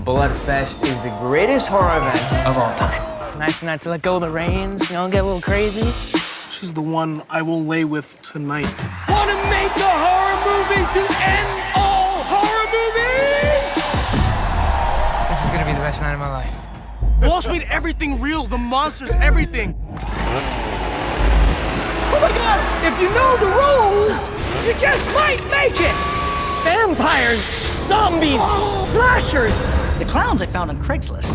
Bloodfest is the greatest horror event of all time. It's nice tonight to let go of the reins, you know, get a little crazy. She's the one I will lay with tonight. Want to make a horror movie to end all horror movies? This is gonna be the best night of my life. Walsh made everything real, the monsters, everything. Oh my God! If you know the rules, you just might make it. Vampires, zombies, slashers. The clowns I found on Craigslist.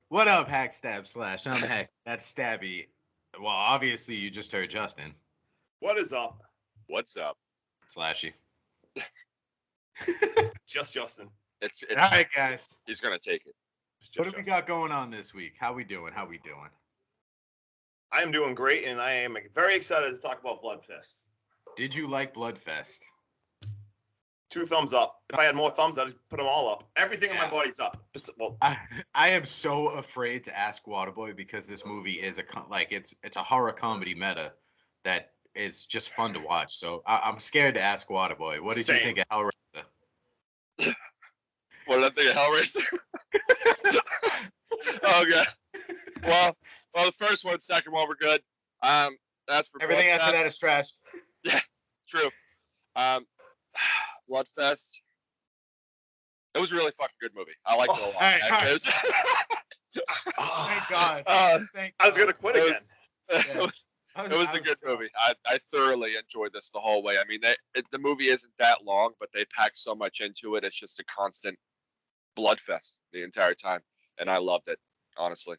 What up, Hack Stab Slash? I'm Hack. That's Stabby. Well, obviously, you just heard Justin. What is up? What's up? Slashy. Just Justin. It's All right, guys. He's gonna take it. What do we got going on this week? How we doing? I am doing great, and I am very excited to talk about Bloodfest. Did you like Bloodfest? 2 thumbs up. If I had more thumbs, I'd just put them all up. Everything in my body's up. Well, I am so afraid to ask Waterboy because this movie is it's a horror comedy meta that is just fun to watch. So I'm scared to ask Waterboy. What did you think of Hellraiser? What did I think of Hellraiser? Okay. Well, the first one, second one were good. As for Everything Bloodfest, after that is trash. Yeah, true. Bloodfest. It was a really fucking good movie. I liked it a lot. All right. Actually. Thank God. Thank I was going to quit again. It was a good movie. I thoroughly enjoyed this the whole way. I mean, the movie isn't that long, but they packed so much into it. It's just a constant bloodfest the entire time, and I loved it, honestly.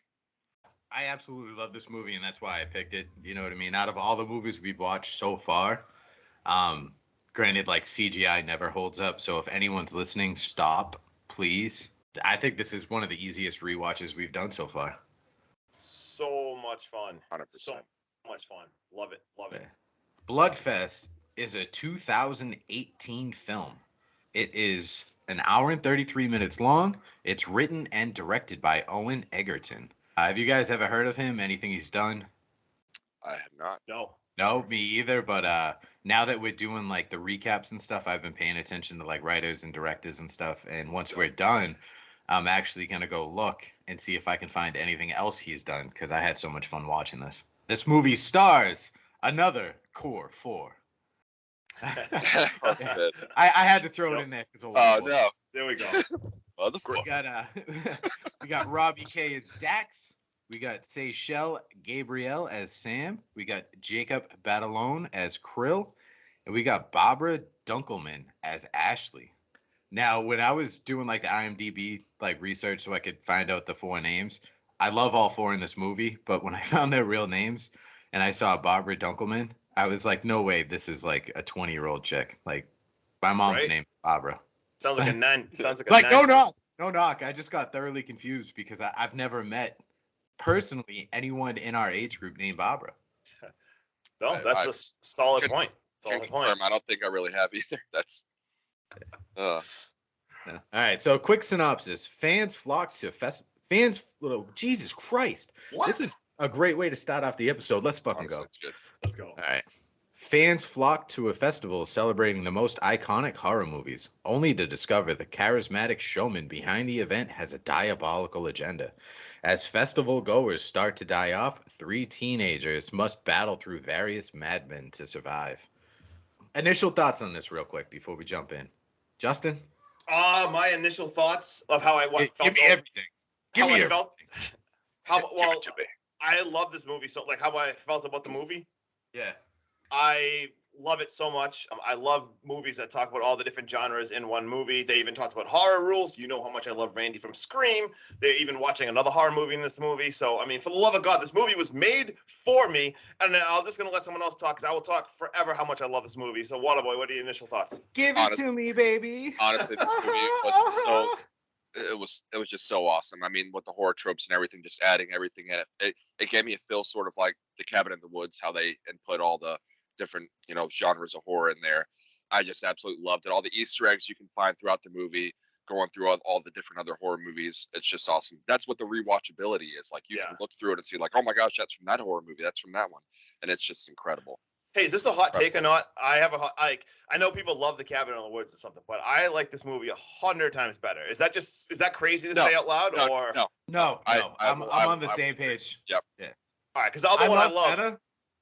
I absolutely love this movie, and that's why I picked it. You know what I mean? Out of all the movies we've watched so far, granted, like, CGI never holds up, so if anyone's listening, stop, please. I think this is one of the easiest rewatches we've done so far. So much fun. 100%. So much fun. Love it. Bloodfest is a 2018 film. It is an hour and 33 minutes long. It's written and directed by Owen Egerton. Have you guys ever heard of him? Anything he's done? I have not. No, me either. But now that we're doing like the recaps and stuff, I've been paying attention to like writers and directors and stuff. And once we're done, I'm actually going to go look and see if I can find anything else he's done because I had so much fun watching this. This movie stars another Core 4. I had to throw it in there. No. There we go. Motherfucker. We got Robbie K as Dax. We got Seychelle Gabriel as Sam. We got Jacob Batalone as Krill. And we got Barbara Dunkelman as Ashley. Now, when I was doing like the IMDb like research so I could find out the 4 names, I love all 4 in this movie. But when I found their real names and I saw Barbara Dunkelman, I was like, no way, this is like a 20-year-old chick. Like, my mom's name is Barbara. Sounds like a 9. Sounds like a like 9. No knock. I just got thoroughly confused because I've never met personally anyone in our age group named Barbara. No, that's a solid point. I don't think I really have either. That's. Yeah. All right. So, quick synopsis: fans flock to Jesus Christ! What? This is a great way to start off the episode. Let's fucking go. That's good. Let's go. All right. Fans flock to a festival celebrating the most iconic horror movies, only to discover the charismatic showman behind the event has a diabolical agenda. As festival goers start to die off, 3 teenagers must battle through various madmen to survive. Initial thoughts on this real quick before we jump in. Justin? My initial thoughts of how I felt. Give me everything. Give me everything. Well, I love this movie. So, like, how I felt about the movie. Yeah. I love it so much. I love movies that talk about all the different genres in one movie. They even talked about horror rules. You know how much I love Randy from Scream. They're even watching another horror movie in this movie. So, I mean, for the love of God, this movie was made for me. And I'm just going to let someone else talk because I will talk forever how much I love this movie. So, Waterboy, what are your initial thoughts? Give it to me, baby. Honestly, this movie was so. It was just so awesome. I mean, with the horror tropes and everything, just adding everything in it. It gave me a feel sort of like The Cabin in the Woods, how they input all the different, genres of horror in there. I just absolutely loved it. All the Easter eggs you can find throughout the movie, going through all the different other horror movies. It's just awesome. That's what the rewatchability is. Like, you can look through it and see like, oh my gosh, that's from that horror movie. That's from that one. And it's just incredible. Hey, is this a hot take or not? I have a hot, like, I know people love The Cabin in the Woods or something, but I like this movie 100 times better. Is that crazy to say out loud, or? No, I'm on the same page. Yep. Yeah. All right, because the other one I love. Meta.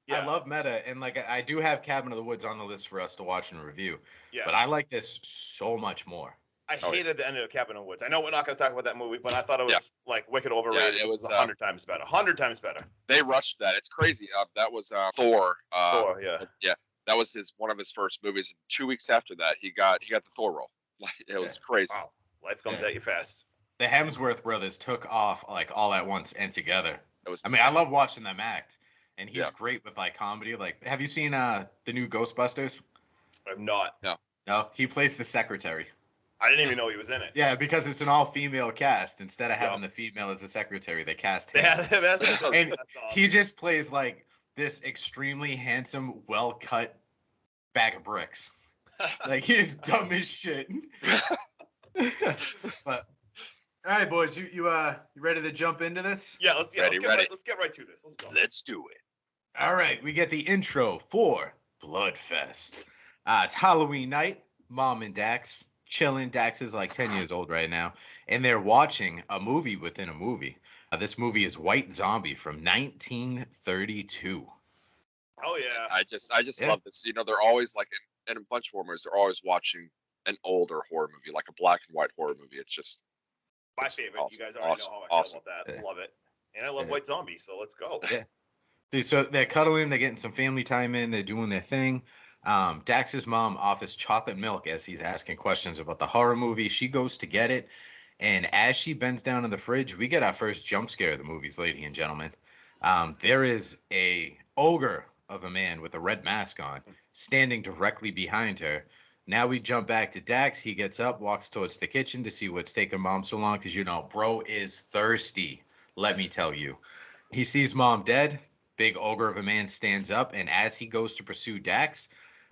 Yeah. I love Meta, and like I do have Cabin in the Woods on the list for us to watch and review. Yeah. But I like this so much more. I hated the end of Cabin in the Woods. I know we're not going to talk about that movie, but I thought it was like wicked overrated. Yeah, it was 100 times better. 100 times better. They rushed that. It's crazy. That was Thor. Thor, yeah. Yeah, that was one of his first movies. 2 weeks after that, he got the Thor role. Like, it was crazy. Wow, life comes at you fast. The Hemsworth brothers took off like all at once and together. It was. I mean, I love watching them act, and he's great with like comedy. Like, have you seen the new Ghostbusters? I'm not. No, he plays the secretary. I didn't even know he was in it. Yeah, because it's an all-female cast. Instead of having the female as a secretary, they cast him. They had him as a And That's awesome. he just plays like this extremely handsome, well-cut bag of bricks. Like, he's dumb as shit. But all right, boys, you ready to jump into this? Yeah, let's get right to this. Let's go. Let's do it. All right, we get the intro for Bloodfest. It's Halloween night. Mom and Dax chilling. Dax is like 10 years old right now, and they're watching a movie within a movie. This movie is White Zombie from 1932. Oh yeah. I just love this. You know, they're always like in a bunch of horror movies, they're always watching an older horror movie, like a black and white horror movie. It's just My favorite. awesome, You guys already know how I feel about that. Yeah. Love it. And I love White Zombie, so let's go. Yeah. Dude, so they're cuddling, they're getting some family time in, they're doing their thing. Dax's mom offers chocolate milk as he's asking questions about the horror movie. She goes to get it, and as she bends down in the fridge, we get our first jump scare of the movies, ladies and gentlemen. There is a ogre of a man with a red mask on standing directly behind her. Now we jump back to Dax. He gets up, walks towards the kitchen to see what's taking mom so long, because, you know, bro is thirsty, let me tell you. He sees mom dead. Big ogre of a man stands up, and as he goes to pursue Dax,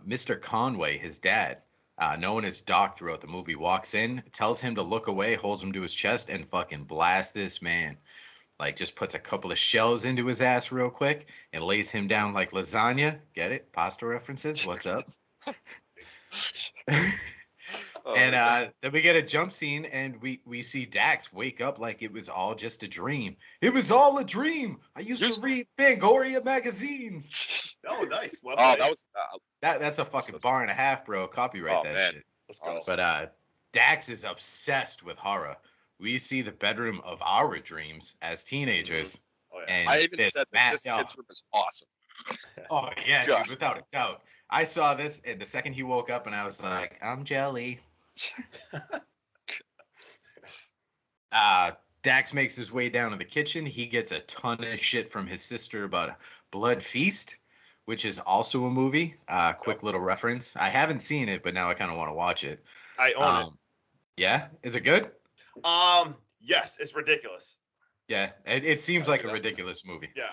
Mr. Conway, his dad, known as Doc throughout the movie, walks in, tells him to look away, holds him to his chest, and fucking blasts this man. Like, just puts a couple of shells into his ass real quick and lays him down like lasagna. Get it? Pasta references? What's up? And then we get a jump scene, and we see Dax wake up like it was all just a dream. It was all a dream. I used to read Fangoria magazines. Oh, nice. Well that played. was That's a fucking bar and a half, bro. Copyright that man. shit. Let's go. But Dax is obsessed with horror. We see the bedroom of our dreams as teenagers. Oh, yeah. And I even this said this kid's room is awesome. Oh yeah, God. dude, without a doubt. I saw this, and the second he woke up, and I was like, I'm jelly. Dax makes his way down to the kitchen. He gets a ton of shit from his sister about Blood Feast, which is also a movie. Quick little reference. I haven't seen it, but now I kind of want to watch it. I own it. Yeah, is it good? Yes, it's ridiculous. Yeah, it seems like a ridiculous movie. Yeah.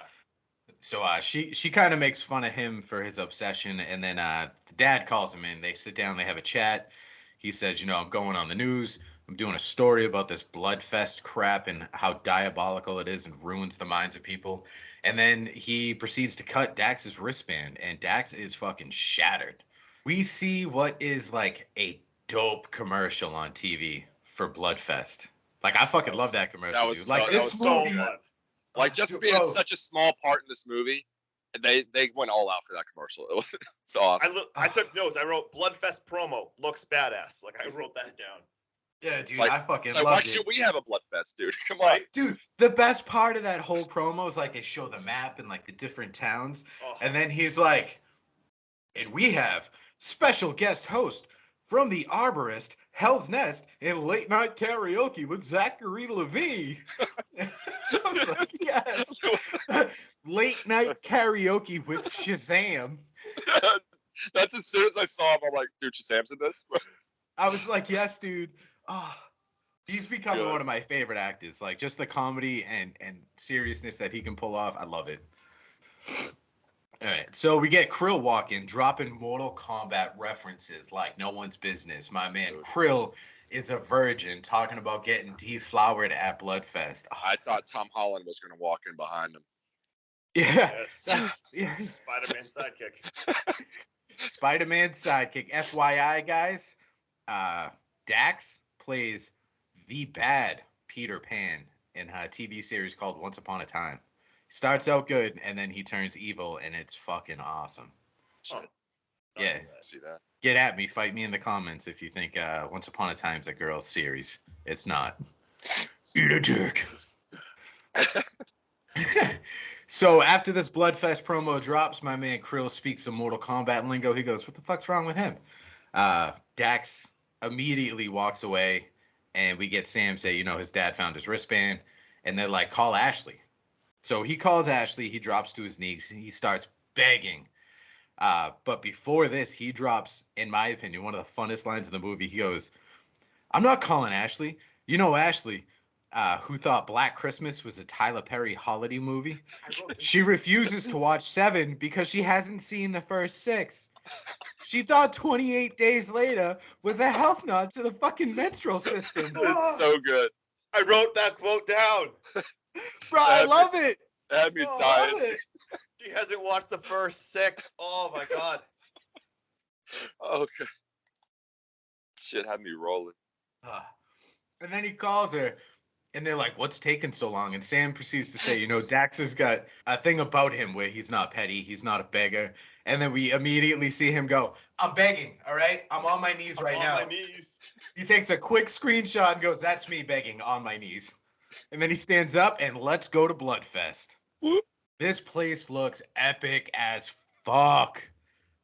So she kind of makes fun of him for his obsession, and then the dad calls him in. They sit down, they have a chat. He says, you know, I'm going on the news. I'm doing a story about this Bloodfest crap and how diabolical it is and ruins the minds of people. And then he proceeds to cut Dax's wristband, and Dax is fucking shattered. We see what is like a dope commercial on TV for Bloodfest. Like, I fucking love that commercial. That was dude. so- Like, that this was so movie, fun. Like, just dude, being bro. such a small part in this movie, they went all out for that commercial. It was it's awesome. I took notes. I wrote Bloodfest promo looks badass. Like I wrote that down. Yeah, dude, like- I fucking It's like, why loved can't it. we have a Bloodfest, dude? Come on. Right? Dude, the best part of that whole promo is like they show the map and like the different towns, Oh. and then he's like, and we have special guest host from the Arborist, Hell's Nest, and Late Night Karaoke with Zachary Levi. I was like, yes. Late Night Karaoke with Shazam. That's as soon as I saw him, I'm like, dude, Shazam's in this? I was like, yes, dude. Oh, he's becoming Good. one of my favorite actors. Like, just the comedy and seriousness that he can pull off. I love it. All right, so we get Krill walk in, dropping Mortal Kombat references like no one's business. My man Krill is a virgin, talking about getting deflowered at Bloodfest. Oh, I thought Tom Holland was going to walk in behind him. Yeah. Yes. Yeah. Spider-Man sidekick. Spider-Man sidekick. FYI, guys, Dax plays the bad Peter Pan in a TV series called Once Upon a Time. Starts out good, and then he turns evil, and it's fucking awesome. Oh, Yeah. See that? Get at me. Fight me in the comments if you think Once Upon a Time's a girl's series. It's not. Eat a dick. So after this Bloodfest promo drops, my man Krill speaks some Mortal Kombat lingo. He goes, "What the fuck's wrong with him?" Dax immediately walks away, and we get Sam say, you know, his dad found his wristband, and they're like, "Call Ashley." So he calls Ashley. He drops to his knees. He starts begging. But before this, he drops, in my opinion, one of the funnest lines in the movie. He goes, "I'm not calling Ashley. You know Ashley, who thought Black Christmas was a Tyler Perry holiday movie. She refuses to watch 7 because she hasn't seen the first 6. She thought 28 Days Later was a health nod to the fucking menstrual system." It's so good. I wrote that quote down. Bro, I love it. That had me Oh, I dying. love it. She hasn't watched the first 6. Oh my god. Okay. Shit had me rolling. And then he calls her, and they're like, "What's taking so long?" And Sam proceeds to say, you know, Dax has got a thing about him where he's not petty, he's not a beggar. And then we immediately see him go, "I'm begging, all right? I'm on my knees right now." On my knees. He takes a quick screenshot and goes, "That's me begging on my knees." And then he stands up and let's go to Bloodfest. This place looks epic as fuck.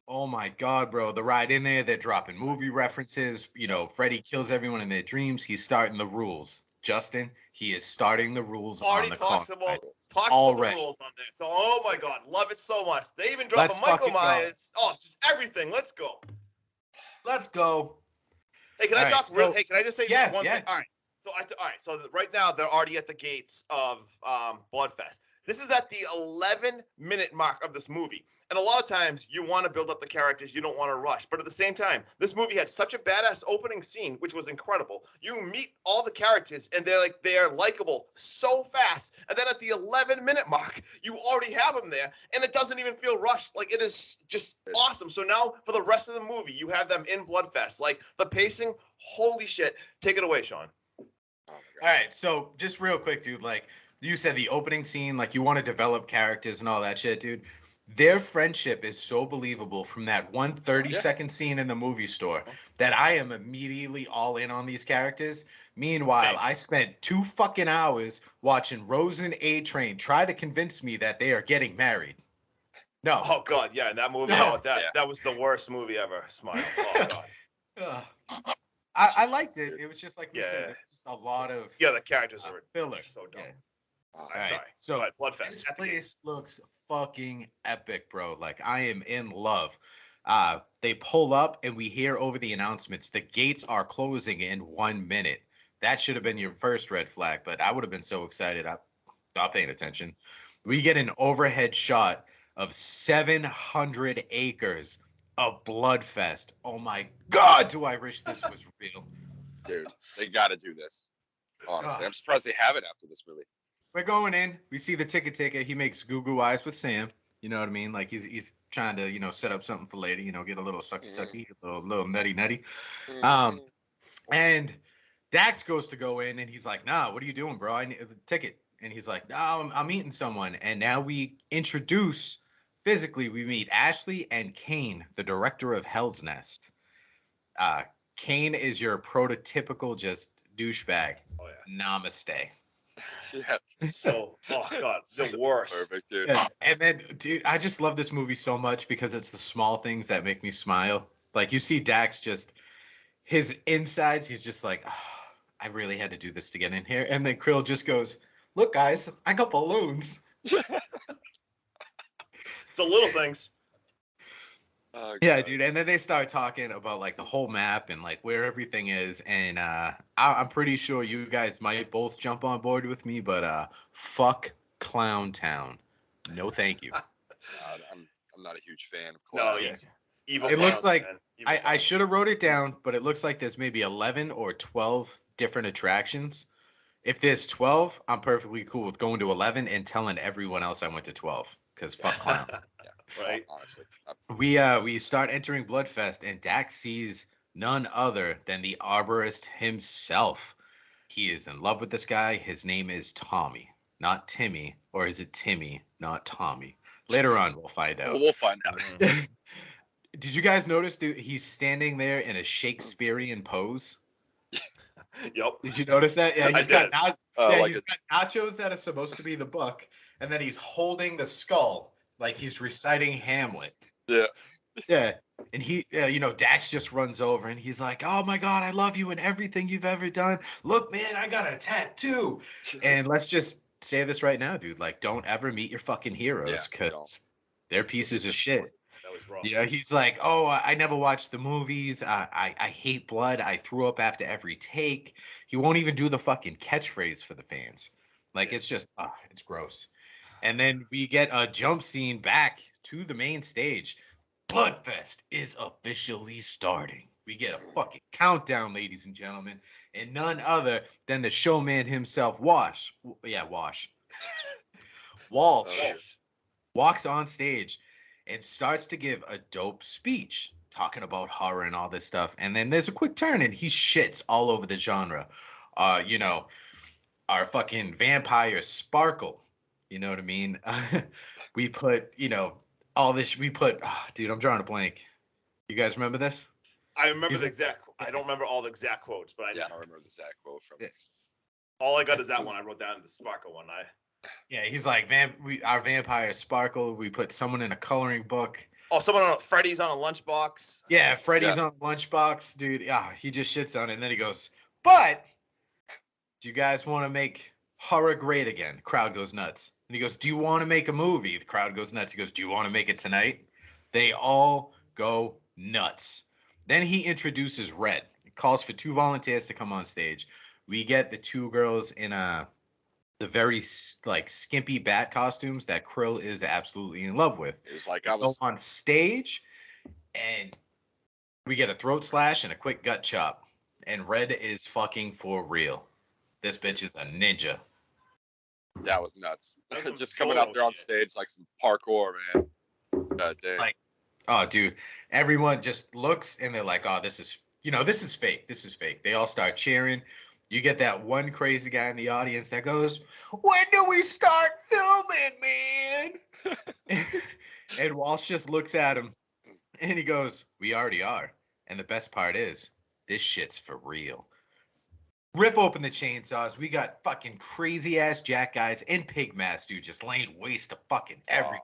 Oh my god, bro. The ride in there, they're dropping movie references. You know, Freddy kills everyone in their dreams. He's starting the rules. Justin, he is starting the rules Already on the talks car. about the Already. rules on this. So, oh my god, love it so much. They even drop Let's a Michael fucking go. Myers. Oh, just everything. Let's go. Let's go. Hey, can I All right, talk so- real? Hey, can I just say Yeah, one yeah. thing? All right. So, all right. So right now they're already at the gates of Bloodfest. This is at the 11-minute mark of this movie. And a lot of times you want to build up the characters, you don't want to rush. But at the same time, this movie had such a badass opening scene, which was incredible. You meet all the characters and they're likable so fast. And then at the 11-minute mark, you already have them there and it doesn't even feel rushed. Like, it is just awesome. So now for the rest of the movie, you have them in Bloodfest. Like, the pacing, holy shit. Take it away, Sean. Oh my God. All right, so just real quick, dude, like you said, the opening scene, like you want to develop characters and all that shit, dude. Their friendship is so believable from that 1 30-second scene in the movie store that I am immediately all in on these characters. Meanwhile, Same. I spent 2 fucking hours watching Rose and A-Train try to convince me that they are getting married. No. Oh god, yeah, and that movie, No. that was the worst movie ever. Smile. Oh god. Ugh. I liked it. It was just like we Yeah. said, there's just a lot of Yeah, the characters are filler. just so dumb. Yeah. Oh, I'm All right, sorry. so But Bloodfest. this at the gates. place looks fucking epic, bro. Like, I am in love. They pull up and we hear over the announcements, the gates are closing in 1 minute. That should have been your first red flag, but I would have been so excited. I'm not paying attention. We get an overhead shot of 700 acres of Bloodfest. Oh my God, do I wish this was real. dude, they got to do this. Honestly, Ah. I'm surprised they haven't after this movie. We're going in. We see the ticket taker. He makes goo-goo eyes with Sam. You know what I mean? Like he's trying to, you know, set up something for later. You know, get a little sucky, a little nutty. And Dax goes to go in, and he's like, "Nah, what are you doing, bro? I need the ticket." And he's like, "No, I'm meeting someone." And now we introduce physically. We meet Ashley and Kane, the director of Hell's Nest. Kane is your prototypical just douchebag. Oh yeah. Namaste. Yeah, So, oh god, the worst. perfect, dude. Yeah. And then, dude, I just love this movie so much because it's the small things that make me smile. Like, you see Dax just, his insides, he's just like, oh, I really had to do this to get in here. And then Krill just goes, "Look, guys, I got balloons." It's the little things. Oh, Yeah, God. dude. And then they start talking about like the whole map and like where everything is. And I'm pretty sure you guys might both jump on board with me, but fuck Clown Town. No, thank you. God, I'm not a huge fan of No, clowns. yes. Evil. It looks clowns, like- man. Evil I clowns. should have wrote it down, but it looks like there's maybe 11 or 12 different attractions. If there's 12, I'm perfectly cool with going to 11 and telling everyone else I went to 12 because fuck clowns. Right. Honestly. We start entering Bloodfest, and Dax sees none other than the arborist himself. He is in love with this guy. His name is Tommy, not Timmy, or is it Timmy, not Tommy? Later on, we'll find out. We'll find out. Did you guys notice, dude? He's standing there in a Shakespearean pose. Yep. Did you notice that? Yeah, I he's got like he's got nachos that are supposed to be the book, and then he's holding the skull like he's reciting Hamlet. Yeah. Yeah, and he, Dax just runs over and he's like, "Oh my God, I love you and everything you've ever done. Look, man, I got a tattoo." And let's just say this right now, dude. Like, don't ever meet your fucking heroes Yeah, because they're pieces of shit. That was rough. Yeah, he's like, "Oh, I never watched the movies. I hate blood. I threw up after every take." He won't even do the fucking catchphrase for the fans. Like, it's just, it's gross. And then we get a jump scene back to the main stage. Bloodfest is officially starting. We get a fucking countdown, ladies and gentlemen, and none other than the showman himself, Walsh. Walks on stage and starts to give a dope speech talking about horror and all this stuff. And then there's a quick turn and he shits all over the genre. Our fucking vampire Sparkle. You know what I mean? We put, all this. Dude, I'm drawing a blank. You guys remember this? I remember the exact. I don't remember all the exact quotes, but I I don't remember the exact quote from it. all I got is that one. I wrote down the Sparkle one. Yeah, he's like, our vampire Sparkle. We put someone in a coloring book. Oh, Freddy's on a lunchbox. Yeah, Freddy's on a lunchbox, dude. Yeah, he just shits on it, and then he goes, "But do you guys want to make horror great again?" Crowd goes nuts. And he goes, "Do you want to make a movie?" The crowd goes nuts. He goes, "Do you want to make it tonight?" They all go nuts. Then he introduces Red. He calls for 2 volunteers to come on stage. We get the 2 girls in the very skimpy bat costumes that Krill is absolutely in love with. It was like They go on stage, and we get a throat slash and a quick gut chop. And Red is fucking for real. This bitch is a ninja. that was nuts. That was some Just coming out there on shit. stage like some parkour, man. God damn. Like, oh, dude, everyone just looks and they're like, "Oh, this is fake. This is fake." They all start cheering. You get that one crazy guy in the audience that goes, "When do we start filming, man?" And Walsh just looks at him and he goes, "We already are. And the best part is, this shit's for real." Rip open the chainsaws. We got fucking crazy ass jack guys in pig masks, dude, just laying waste to fucking everything.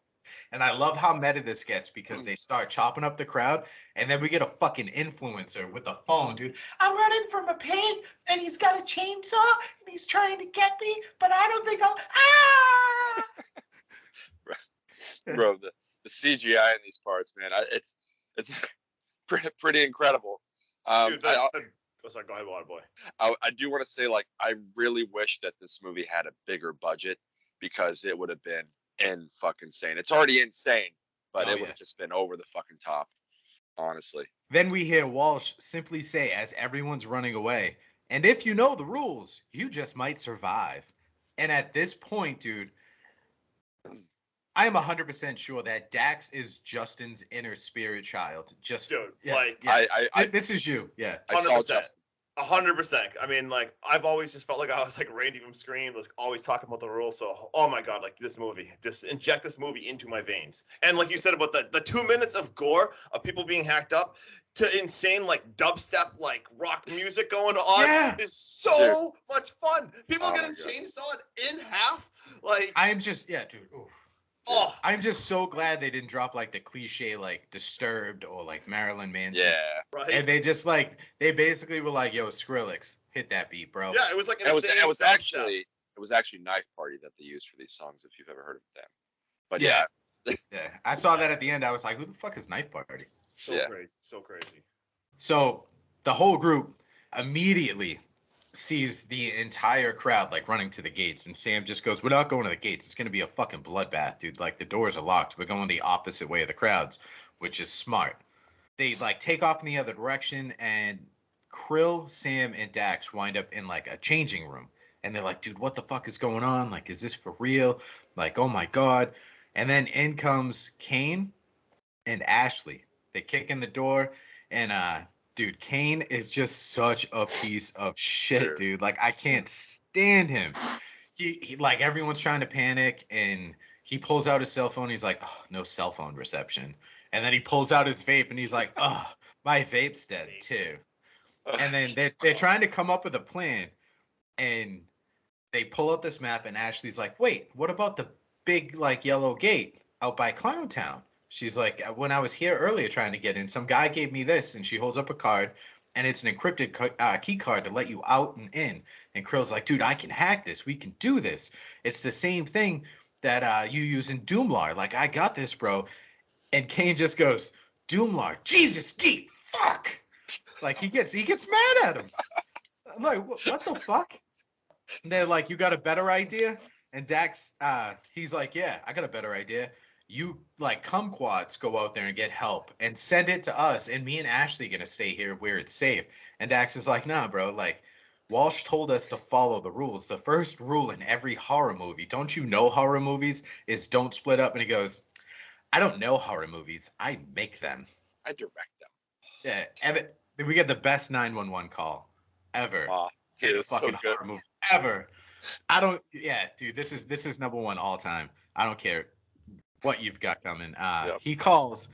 And I love how meta this gets because they start chopping up the crowd, and then we get a fucking influencer with a phone, dude. "I'm running from a pig, and he's got a chainsaw, and he's trying to get me, but I don't think I'll." Ah! Bro, the CGI in these parts, man, it's pretty incredible. Dude, I, sorry, go ahead, Water Boy. I do want to say, like, I really wish that this movie had a bigger budget because it would have been fucking insane. It's already insane, but it would have just been over the fucking top, honestly. Then we hear Walsh simply say, as everyone's running away, "And if you know the rules, you just might survive." And at this point, dude, I am 100% sure that Dax is Justin's inner spirit child. Just, Dude, yeah, like, yeah. This is you. Yeah. I saw 100%. Justin. 100%. I mean, like, I've always just felt like I was like Randy from Scream, was always talking about the rules. So, oh my God, like this movie, just inject this movie into my veins. And like you said about the 2 minutes of gore of people being hacked up to insane like dubstep, like rock music going on is so much fun. People getting chainsawed in half. Like, I'm just, dude. Oof. Oh, I'm just so glad they didn't drop like the cliche like Disturbed or like Marilyn Manson. Yeah. right. And they just like they basically were like, "Yo, Skrillex, hit that beat, bro." Yeah, it was like It was insane dubstep. actually Knife Party that they used for these songs, if you've ever heard of them. But Yeah. yeah, Yeah. I saw that at the end. I was like, "Who the fuck is Knife Party?" So Yeah. crazy, so crazy. So the whole group immediately sees the entire crowd like running to the gates, and Sam just goes, "We're not going to the gates. It's going to be a fucking bloodbath, dude. Like the doors are locked. We're going the opposite way of the crowds," which is smart. They like take off in the other direction, and Krill, Sam, and Dax wind up in like a changing room, And they're like, dude, what the fuck is going on? Like, is this for real? Like, oh my God. And then in comes Kane and Ashley. They kick in the door, and dude, Kane is just such a piece of shit, dude. Like, I can't stand him. He like, everyone's trying to panic, and he pulls out his cell phone. He's like, oh, no cell phone reception. And then he pulls out his vape, and he's like, oh, my vape's dead too. And then they're trying to come up with a plan, and they pull out this map, and Ashley's like, wait, what about the big like yellow gate out by Clowntown? She's like, when I was here earlier trying to get in, some guy gave me this, and she holds up a card, and it's an encrypted key card to let you out and in. And Krill's like, dude, I can hack this. We can do this. It's the same thing that you use in Doomlar. Like, I got this, bro. And Kane just goes, Doomlar, Jesus, geek, fuck. Like, he gets mad at him. I'm like, what the fuck? And they're like, you got a better idea? And Dax, he's like, yeah, I got a better idea. You, like, kumquats go out there and get help and send it to us, and me and Ashley gonna stay here where it's safe. And Dax is like, nah, bro, like, Walsh told us to follow the rules. The first rule in every horror movie, don't you know horror movies, is don't split up. And he goes, I don't know horror movies. I make them. I direct them. Yeah, and we get the best 911 call ever. Dude, in a it's so fucking good. horror movie ever. I don't. Yeah, dude, this is number one all time. I don't care what you've got coming. Yep. He calls,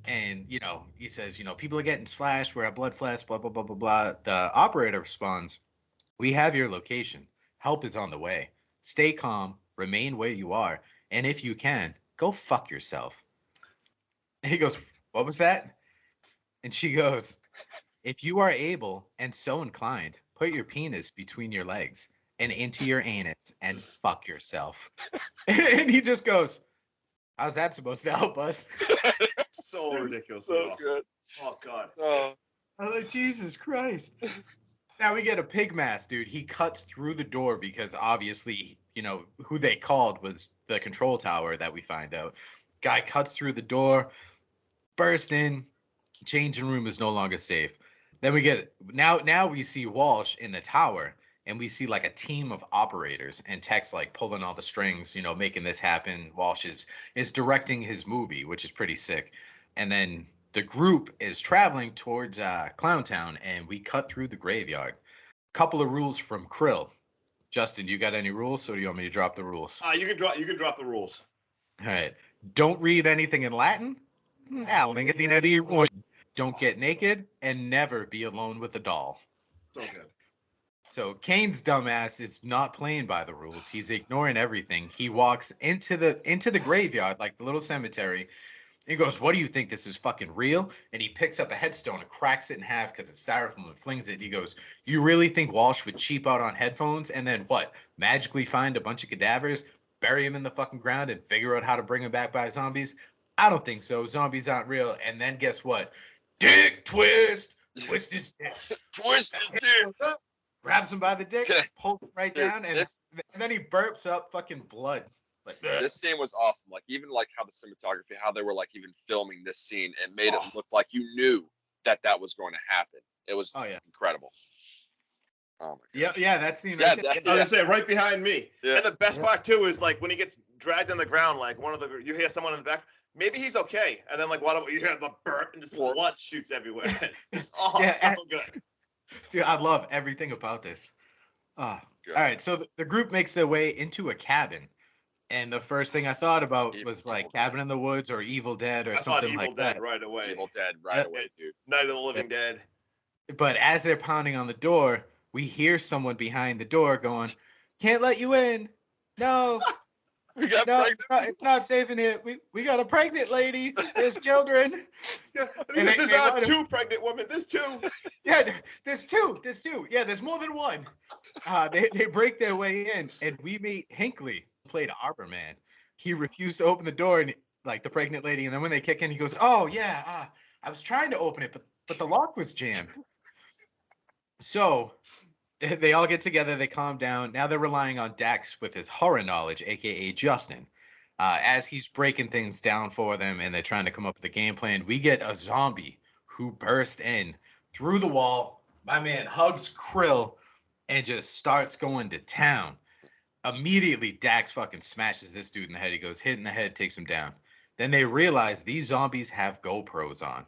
and he says, people are getting slashed. We're at Blood Fest. Blah blah blah blah blah. The operator responds, "We have your location. Help is on the way. Stay calm. Remain where you are, and if you can, go fuck yourself." And he goes, "What was that?" And she goes, "If you are able and so inclined, put your penis between your legs and into your anus and fuck yourself." And he just goes, how's that supposed to help us? So ridiculous. So awesome. good. Oh God. I'm like, Jesus Christ. Now we get a pig mask, dude. He cuts through the door because obviously, who they called was the control tower that we find out. Guy cuts through the door, burst in, changing room is no longer safe. Then we get now we see Walsh in the tower, and we see like a team of operators and Tex like pulling all the strings, making this happen. Walsh is directing his movie, which is pretty sick. And then the group is traveling towards Clowntown, and we cut through the graveyard. Couple of rules from Krill. Justin, you got any rules, or do you want me to drop the rules? You can drop the rules. All right. Don't read anything in Latin. Don't get naked, and never be alone with a doll. So good. So Kane's dumbass is not playing by the rules. He's ignoring everything. He walks into the graveyard, like the little cemetery. He goes, "What do you think? This is fucking real?" And he picks up a headstone and cracks it in half because it's styrofoam and flings it. He goes, "You really think Walsh would cheap out on headphones and then what? Magically find a bunch of cadavers, bury them in the fucking ground, and figure out how to bring them back by zombies? I don't think so. Zombies aren't real." And then guess what? Dick twist. Twist his dick. Twist his dick. Grabs him by the dick, pulls him right Dude, down, and then he burps up fucking blood. Like, This scene was awesome. Like, even like how the cinematography, how they were like even filming this scene and made it look like you knew that was going to happen. It was incredible. Oh my God. Yeah, that scene. Yeah, Right there. I was gonna say right behind me. Yeah. And the best part too is like when he gets dragged on the ground, like you hear someone in the back. Maybe he's okay, and then like you hear the burp and just blood shoots everywhere. It's so good. Dude, I love everything about this. All right, so the group makes their way into a cabin, and the first thing I thought about was like Cabin in the Woods or Evil Dead or something like that. Evil Dead right away. Evil Dead right away, dude. Night of the Living Dead. But as they're pounding on the door, we hear someone behind the door going, "Can't let you in. No." We got No, pregnant. it's not safe in here. We got a pregnant lady. There's children. Yeah, And there's they wanna- two pregnant women. There's two. Yeah, there's two. Yeah, there's more than one. They break their way in, and we meet Hinckley, who played Arbor Man. He refused to open the door, and like the pregnant lady. And then when they kick in, he goes, "Oh yeah, I was trying to open it, but the lock was jammed." So they all get together, they calm down. Now they're relying on Dax with his horror knowledge, aka Justin. As he's breaking things down for them and they're trying to come up with a game plan, we get a zombie who bursts in through the wall. My man hugs Krill, and just starts going to town. Immediately, Dax fucking smashes this dude in the head. He goes hit in the head, takes him down. Then they realize these zombies have GoPros on.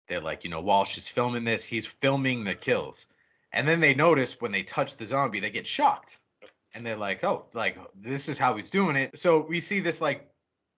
They're like, Walsh is filming this. He's filming the kills. And then they notice when they touch the zombie, they get shocked. And they're like, oh, like, this is how he's doing it. So we see this, like,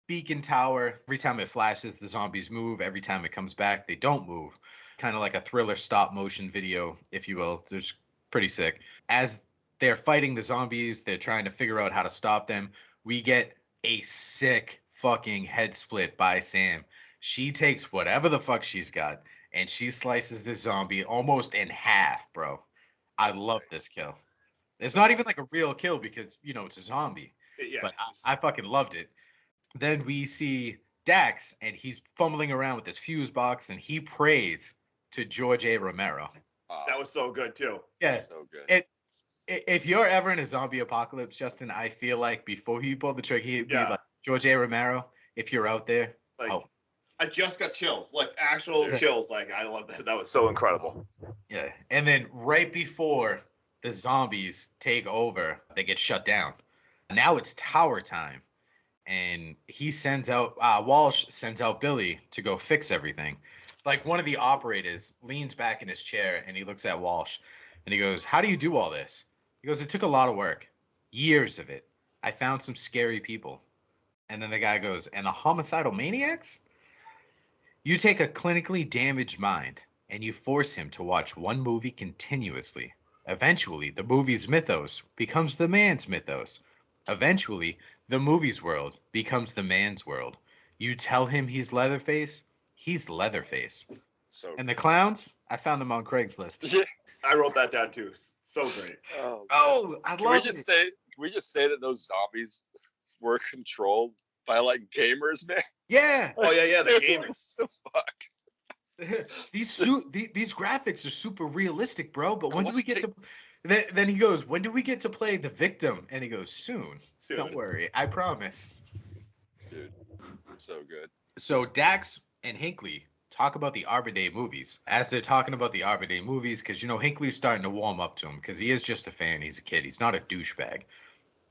beacon tower. Every time it flashes, the zombies move. Every time it comes back, they don't move. Kind of like a Thriller stop motion video, if you will. It's pretty sick. As they're fighting the zombies, they're trying to figure out how to stop them. We get a sick fucking head split by Sam. She takes whatever the fuck she's got and she slices this zombie almost in half, bro. I love this kill. It's not even like a real kill because, it's a zombie. Yeah, but I fucking loved it. Then we see Dax and he's fumbling around with this fuse box and he prays to George A. Romero. that was so good too. Yeah. So good. If you're ever in a zombie apocalypse, Justin, I feel like before he pulled the trigger, he'd be like, George A. Romero, if you're out there. Like, I just got chills, like actual chills. Like, I love that. That was so incredible. Yeah. And then right before the zombies take over, they get shut down. Now it's tower time. And he sends out, Walsh sends out Billy to go fix everything. Like one of the operators leans back in his chair and he looks at Walsh and he goes, how do you do all this? He goes, it took a lot of work, years of it. I found some scary people. And then the guy goes, and the homicidal maniacs? You take a clinically damaged mind and you force him to watch one movie continuously. Eventually, the movie's mythos becomes the man's mythos. Eventually, the movie's world becomes the man's world. You tell him he's Leatherface, he's Leatherface. So And the clowns, I found them on Craigslist. I wrote that down too. So great. Oh, I Can love we it. just say? Can we just say that those zombies were controlled by like gamers, man? Yeah. Oh yeah, the gamers. What the fuck? These graphics are super realistic, bro. But when do Let's we get to? Then he goes, when do we get to play the victim? And he goes, soon. Soon. Don't worry, I promise. Dude, so good. So Dax and Hinckley talk about the Arbor Day movies. As they're talking about the Arbor Day movies, because Hinckley's starting to warm up to him because he is just a fan. He's a kid. He's not a douchebag.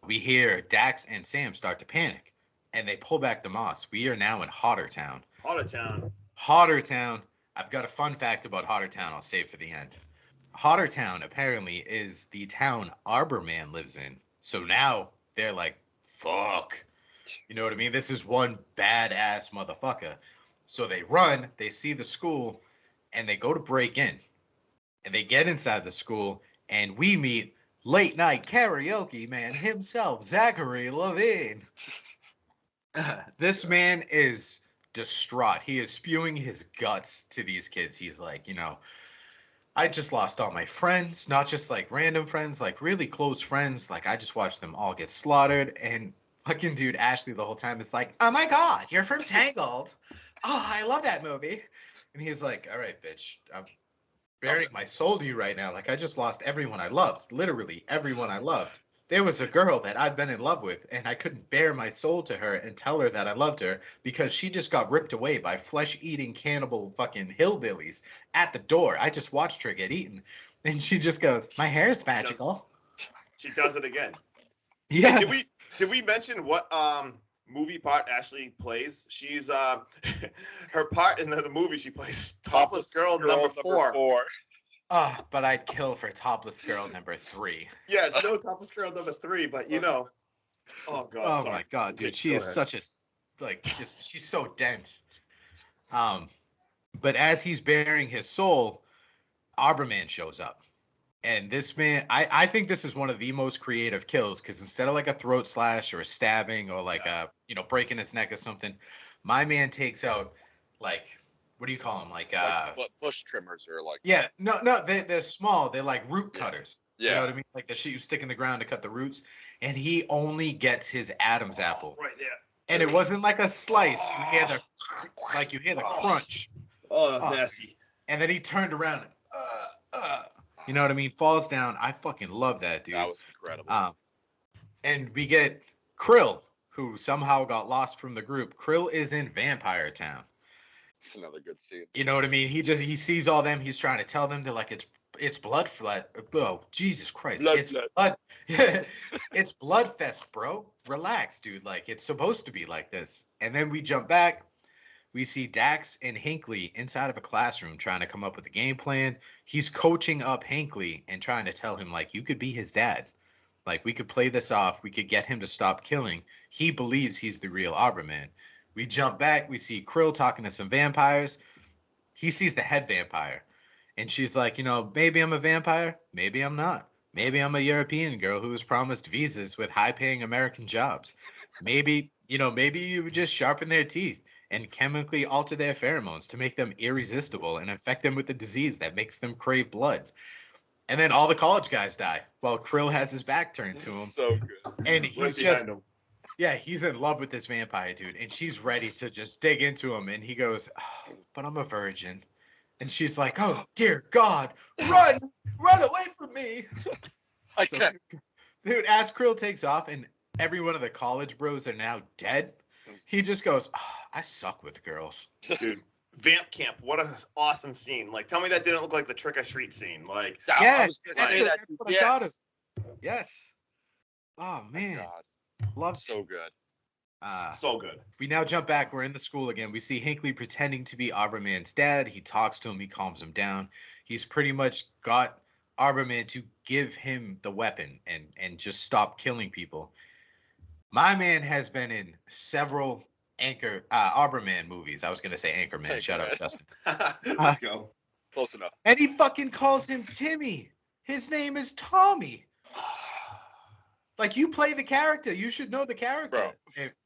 We hear Dax and Sam start to panic, and they pull back the moss. We are now in Hottertown. Hottertown. I've got a fun fact about Hottertown I'll save for the end. Hottertown apparently is the town Arbor Man lives in. So now they're like, fuck. You know what I mean? This is one badass motherfucker. So they run, they see the school, and they go to break in. And they get inside the school, and we meet late night karaoke man himself, Zachary Levine. This man is distraught. He is spewing his guts to these kids. He's like, I just lost all my friends, not just like random friends, like really close friends. Like I just watched them all get slaughtered. And fucking dude Ashley the whole time is like, oh my God, you're from Tangled. Oh, I love that movie. And he's like, all right, bitch, I'm bearing my soul to you right now. Like I just lost everyone I loved, literally everyone I loved. There was a girl that I've been in love with, and I couldn't bear my soul to her and tell her that I loved her because she just got ripped away by flesh-eating cannibal fucking hillbillies at the door. I just watched her get eaten, and she just goes, my hair's magical. She does it again. Yeah. Did we mention what movie part Ashley plays? She's her part in the movie she plays topless girl number 4. Oh, but I'd kill for topless girl number 3. Yeah, it's no topless girl number 3, but Oh God. Oh sorry. my God, dude, she Go is ahead. such a she's so dense. But as he's bearing his soul, Arborman shows up. And this man, I think this is one of the most creative kills because instead of like a throat slash or a stabbing or like breaking his neck or something, my man takes out like, what do you call them? Like bush trimmers or like. Yeah, no, they're small. They're like root cutters. Yeah. You know what I mean? Like the shit you stick in the ground to cut the roots. And he only gets his Adam's apple. Right there. And it wasn't like a slice. You hear the crunch. Oh, that's nasty. And then he turned around. You know what I mean? Falls down. I fucking love that, dude. That was incredible. And we get Krill, who somehow got lost from the group. Krill is in Vampire Town. It's another good scene. You know what I mean? He sees all them. He's trying to tell them. They're like, it's it's blood. Oh, Jesus Christ! Blood, it's blood. blood. It's Bloodfest, bro. Relax, dude. Like it's supposed to be like this. And then we jump back. We see Dax and Hinckley inside of a classroom trying to come up with a game plan. He's coaching up Hinckley and trying to tell him, like, you could be his dad. Like, we could play this off. We could get him to stop killing. He believes he's the real Arbor Man. We jump back. We see Krill talking to some vampires. He sees the head vampire. And she's like, you know, maybe I'm a vampire. Maybe I'm not. Maybe I'm a European girl who was promised visas with high-paying American jobs. Maybe, you know, maybe you would just sharpen their teeth and chemically alter their pheromones to make them irresistible and infect them with a disease that makes them crave blood. And then all the college guys die while Krill has his back turned to him. So good. And Right he's behind just, him. yeah, he's in love with this vampire dude. And she's ready to just dig into him. And he goes, oh, but I'm a virgin. And she's like, oh, dear God, run away from me. I So, can't. dude, as Krill takes off and every one of the college bros are now dead, he just goes, oh, I suck with girls. Dude, Vamp Camp, what an awesome scene. Like, tell me that didn't look like the Trick or Treat scene. Like, Yeah, I was gonna say that. that's what I thought of. Yes. Yes. Oh, man. God, Love so good. so good. We now jump back. We're in the school again. We see Hinckley pretending to be Arborman's dad. He talks to him. He calms him down. He's pretty much got Arborman to give him the weapon and just stop killing people. My man has been in several Arborman movies. I was going to say Anchorman. Shut up, Justin. Let's go. Close enough. And he fucking calls him Timmy. His name is Tommy. Like, you play the character. You should know the character.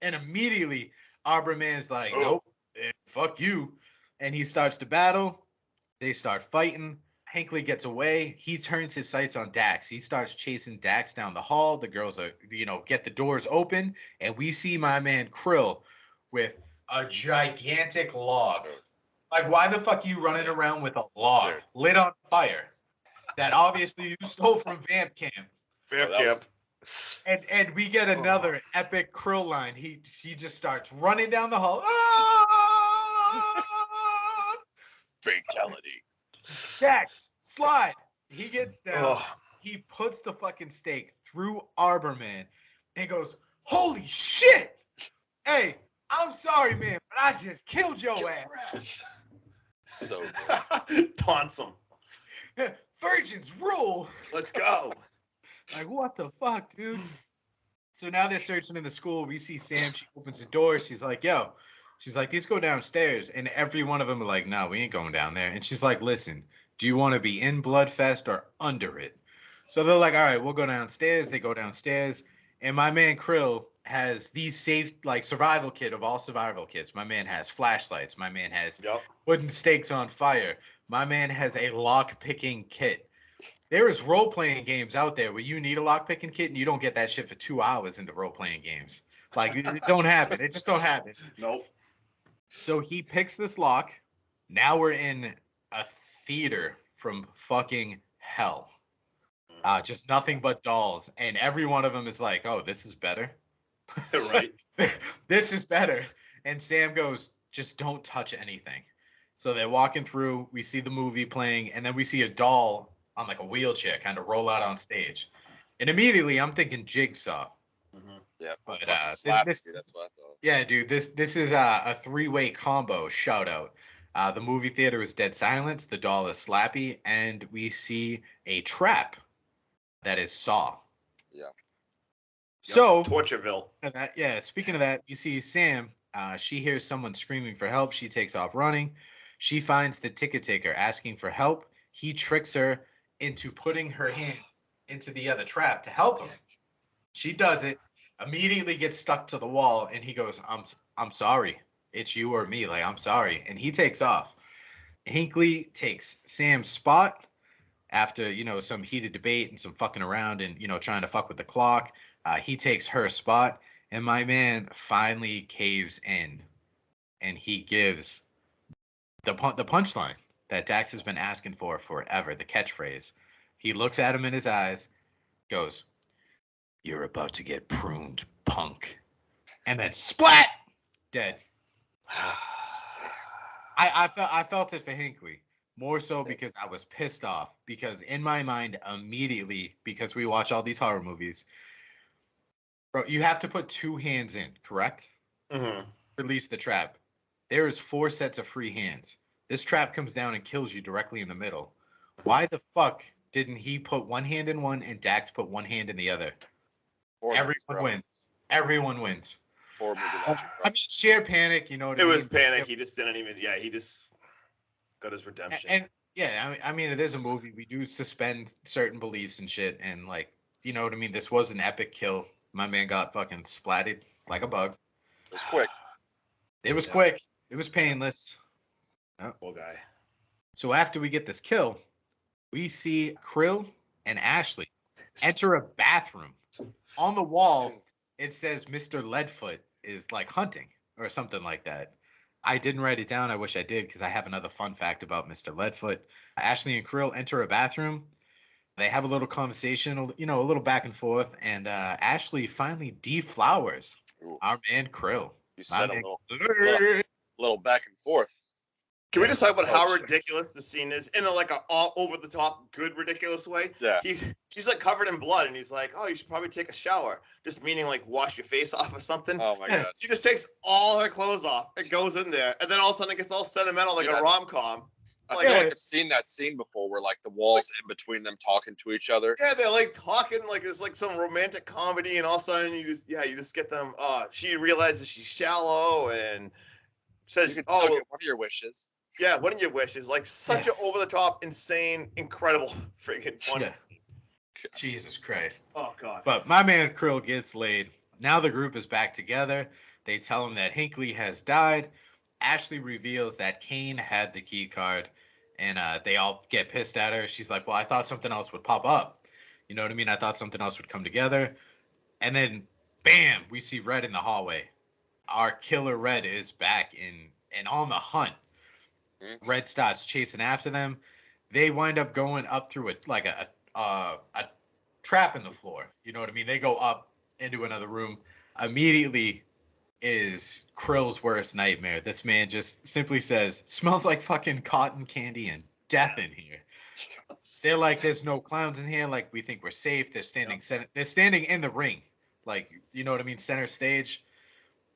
And immediately, Arborman's like, nope, fuck you. And he starts to battle. They start fighting. Hinckley gets away. He turns his sights on Dax. He starts chasing Dax down the hall. The girls are, get the doors open. And we see my man Krill with a gigantic log. Like, why the fuck are you running around with a log lit on fire that obviously you stole from Vamp Camp? Vamp that Camp. was- And we get another epic Krill line. He just starts running down the hall. Ah! Fatality. Dax, slide. He gets down. Oh. He puts the fucking stake through Arborman and goes, holy shit! Hey, I'm sorry, man, but I just killed your ass. So good. Taunts him. Virgins rule. Let's go. Like, what the fuck, dude? So now they're searching in the school. We see Sam. She opens the door. She's like, yo. She's like, these go downstairs. And every one of them are like, no, we ain't going down there. And she's like, listen, do you want to be in Bloodfest or under it? So they're like, all right, we'll go downstairs. They go downstairs. And my man Krill has the safe, like, survival kit of all survival kits. My man has flashlights. My man has wooden stakes on fire. My man has a lock-picking kit. There is role-playing games out there where you need a lock-picking kit and you don't get that shit for 2 hours into role-playing games. Like, it don't happen. It just don't happen. Nope. So he picks this lock. Now we're in a theater from fucking hell. Just nothing but dolls. And every one of them is like, oh, this is better. Right. This is better. And Sam goes, just don't touch anything. So they're walking through. We see the movie playing. And then we see a doll on like a wheelchair kind of roll out on stage. And immediately I'm thinking Jigsaw. Yeah. But Slapstick, this, that's what I thought. yeah, dude, this is a three-way combo. Shout out. The movie theater is dead silence. The doll is Slappy, and we see a trap that is Saw. Yeah. So Tortureville. speaking of that, you see Sam. She hears someone screaming for help. She takes off running. She finds the ticket taker asking for help. He tricks her into putting her hand into the other trap to help him. She does it. Immediately gets stuck to the wall, and he goes, I'm sorry. It's you or me. Like, I'm sorry. And he takes off. Hinckley takes Sam's spot after, some heated debate and some fucking around and, trying to fuck with the clock. He takes her spot, and my man finally caves in, and he gives the punchline that Dax has been asking for forever, the catchphrase. He looks at him in his eyes, goes, "You're about to get pruned, punk." And then splat! Dead. I felt it for Hinckley. More so because I was pissed off. Because in my mind, immediately, because we watch all these horror movies, bro, you have to put 2 hands in, correct? Mm-hmm. Release the trap. There is 4 sets of free hands. This trap comes down and kills you directly in the middle. Why the fuck didn't he put 1 hand in one and Dax put 1 hand in the other? Everyone wins. Everyone wins. Horror movie logic, bro. I mean, sheer panic, you know what I It mean? was panic. He just didn't even. Yeah, he just got his redemption. And yeah, I mean, it is a movie. We do suspend certain beliefs and shit, and like, you know what I mean. This was an epic kill. My man got fucking splatted like a bug. It was quick. It was quick. It was painless. Poor guy. So after we get this kill, we see Krill and Ashley enter a bathroom. On the wall, it says Mr. Leadfoot is like hunting or something like that. I didn't write it down. I wish I did because I have another fun fact about Mr. Leadfoot. Ashley and Krill enter a bathroom. They have a little conversation, you know, a little back and forth, and Ashley finally deflowers Ooh. our man Krill. You My said a man little back and forth. Can we just talk about Oh, how sure. ridiculous the scene is in a like a all over the top good ridiculous way? Yeah. She's like covered in blood and he's like, oh, you should probably take a shower, just meaning like wash your face off or something. Oh my god. She just takes all her clothes off and goes in there, and then all of a sudden it gets all sentimental like Yeah. a rom com. I Like, feel like I've seen that scene before, where like the walls in between them talking to each other. yeah, they're like talking like it's like some romantic comedy, and all of a sudden you just get them. She realizes she's shallow and You says, can "Oh, still well, get one of your wishes. yeah, what are your wishes?" Like such a over the top, insane, incredible, freaking funny. Yeah. Jesus Christ. Oh god. But my man Krill gets laid. Now the group is back together. They tell him that Hinckley has died. Ashley reveals that Kane had the key card, and they all get pissed at her. She's like, well, I thought something else would pop up. You know what I mean? I thought something else would come together. And then, bam, we see Red in the hallway. Our killer Red is back and on the hunt. Mhm. Red starts chasing after them. They wind up going up through a trap in the floor. You know what I mean? They go up into another room. Immediately is Krill's worst nightmare. This man just simply says, smells like fucking cotton candy and death in here. They're like, there's no clowns in here. Like, we think we're safe. They're standing they're standing in the ring. Like, you know what I mean? Center stage.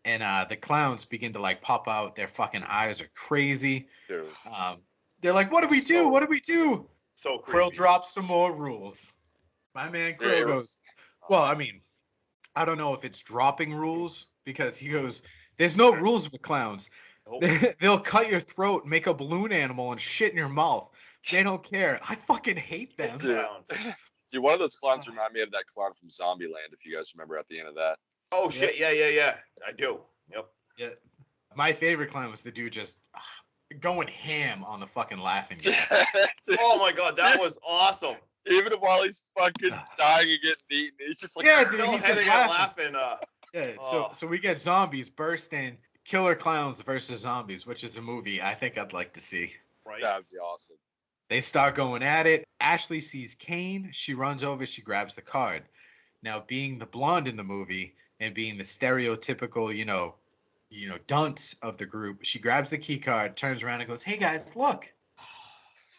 And the clowns begin to like pop out. Their fucking eyes are crazy. Dude. They're like, what do we do? So- What do we do? So creepy. Krill drops some more rules. My man Krill Yeah. goes, well, I mean, I don't know if it's dropping rules because he goes, there's no rules with clowns. Oh, They'll cut your throat, make a balloon animal, and shit in your mouth. They don't care. I fucking hate them. Dude. clowns. Dude, one of those clowns remind me of that clown from Zombieland, if you guys remember at the end of that. Oh shit! Yeah. I do. Yep. Yeah. My favorite clown was the dude just going ham on the fucking laughing gas. Dude, Oh my god, that was awesome. even while he's fucking dying and getting eaten, he's just like, Yeah, dude, Still he's just heading out laughing. laughing. Yeah, Oh. so we get zombies burst in, killer clowns versus zombies, which is a movie I think I'd like to see. Right. that'd be awesome. They start going at it. Ashley sees Kane. She runs over. She grabs the card. Now, being the blonde in the movie and being the stereotypical, you know, dunce of the group, she grabs the key card, turns around and goes, "Hey guys, look!"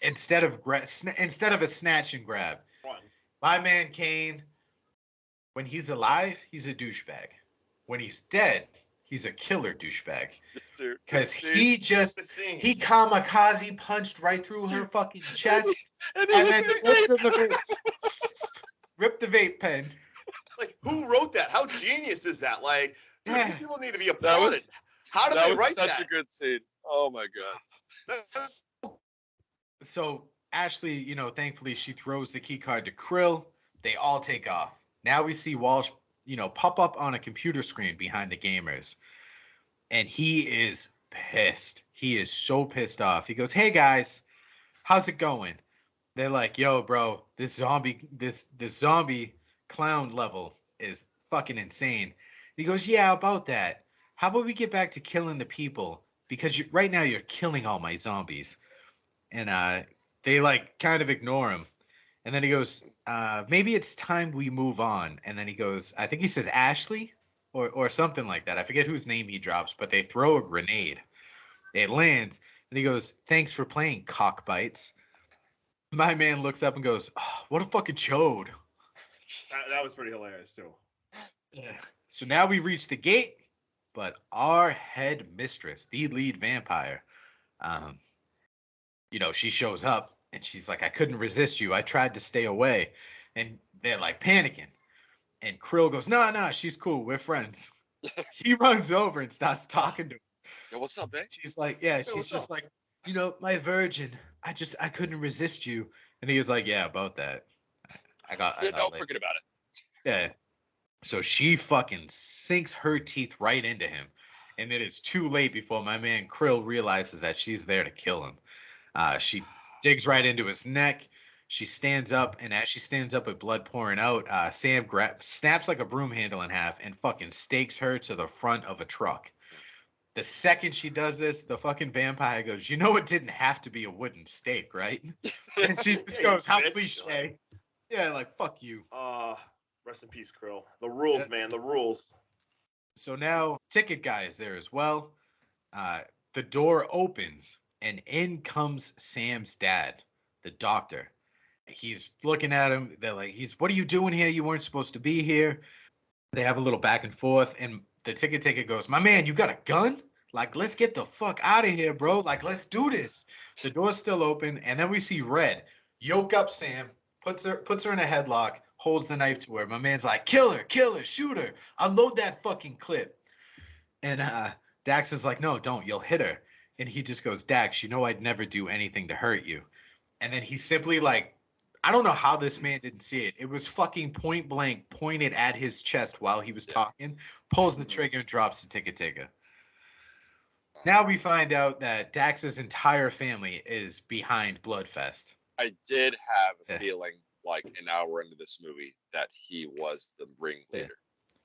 Instead of a snatch and grab, Run. my man Kane, when he's alive, he's a douchebag. When he's dead, he's a killer douchebag. Dude, Because dude, he just The scene. he kamikaze punched right through her fucking chest and and then ripped the vape pen. Like, who wrote that? How genius is that? Like, dude, Yeah. these people need to be applauded. How did that they was write such that? a good scene. Oh my god. That's- So Ashley, you know, thankfully she throws the key card to Krill. They all take off. Now we see Walsh, you know, pop up on a computer screen behind the gamers. And he is pissed. He is so pissed off. He goes, "Hey guys, how's it going?" They're like, "Yo, bro, this zombie clown level is fucking insane." He goes, "Yeah, about that. How about we get back to killing the people? Because right now you're killing all my zombies." And they like kind of ignore him. And then he goes, "Maybe it's time we move on." And then he goes, I think he says Ashley or something like that. I forget whose name he drops, but they throw a grenade. It lands. And he goes, "Thanks for playing, cockbites." My man looks up and goes, "Oh, what a fucking chode." That was pretty hilarious too. Yeah. So now we reach the gate, but our head mistress, the lead vampire, she shows up and she's like, "I couldn't resist you. I tried to stay away." And they're like panicking. And Krill goes, "Nah, she's cool. We're friends." He runs over and starts talking to her. Yo, what's up, man? She's like, yeah, she's what's just up? like, "My virgin. I couldn't resist you." And he was like, "Yeah, about that. I got Don't laid." forget about it. Yeah. So she fucking sinks her teeth right into him. And it is too late before my man Krill realizes that she's there to kill him. She digs right into his neck. She stands up, and as she stands up with blood pouring out, Sam snaps like a broom handle in half and fucking stakes her to the front of a truck. The second she does this, the fucking vampire goes, "It didn't have to be a wooden stake, right?" And she just goes, "How bitch." cliche." Yeah, like, fuck you. Rest in peace, Krill. The rules, man. The rules. So now Ticket Guy is there as well. The door opens and in comes Sam's dad, the doctor. He's looking at him. They're like, "What are you doing here? You weren't supposed to be here." They have a little back and forth, and the ticket goes, "My man, you got a gun? Like, let's get the fuck out of here, bro. Like, let's do this." The door's still open, and then we see Red yoke up Sam, puts her in a headlock, holds the knife to her. My man's like, kill her, shoot her, unload that fucking clip." And Dax is like, "No, don't, you'll hit her." And he just goes, "Dax, I'd never do anything to hurt you." And then he simply, like, I don't know how this man didn't see it. It was fucking point blank pointed at his chest while he was talking, pulls the trigger and drops the ticket. Now we find out that Dax's entire family is behind Bloodfest. I did have a feeling, like an hour into this movie, that he was the ringleader.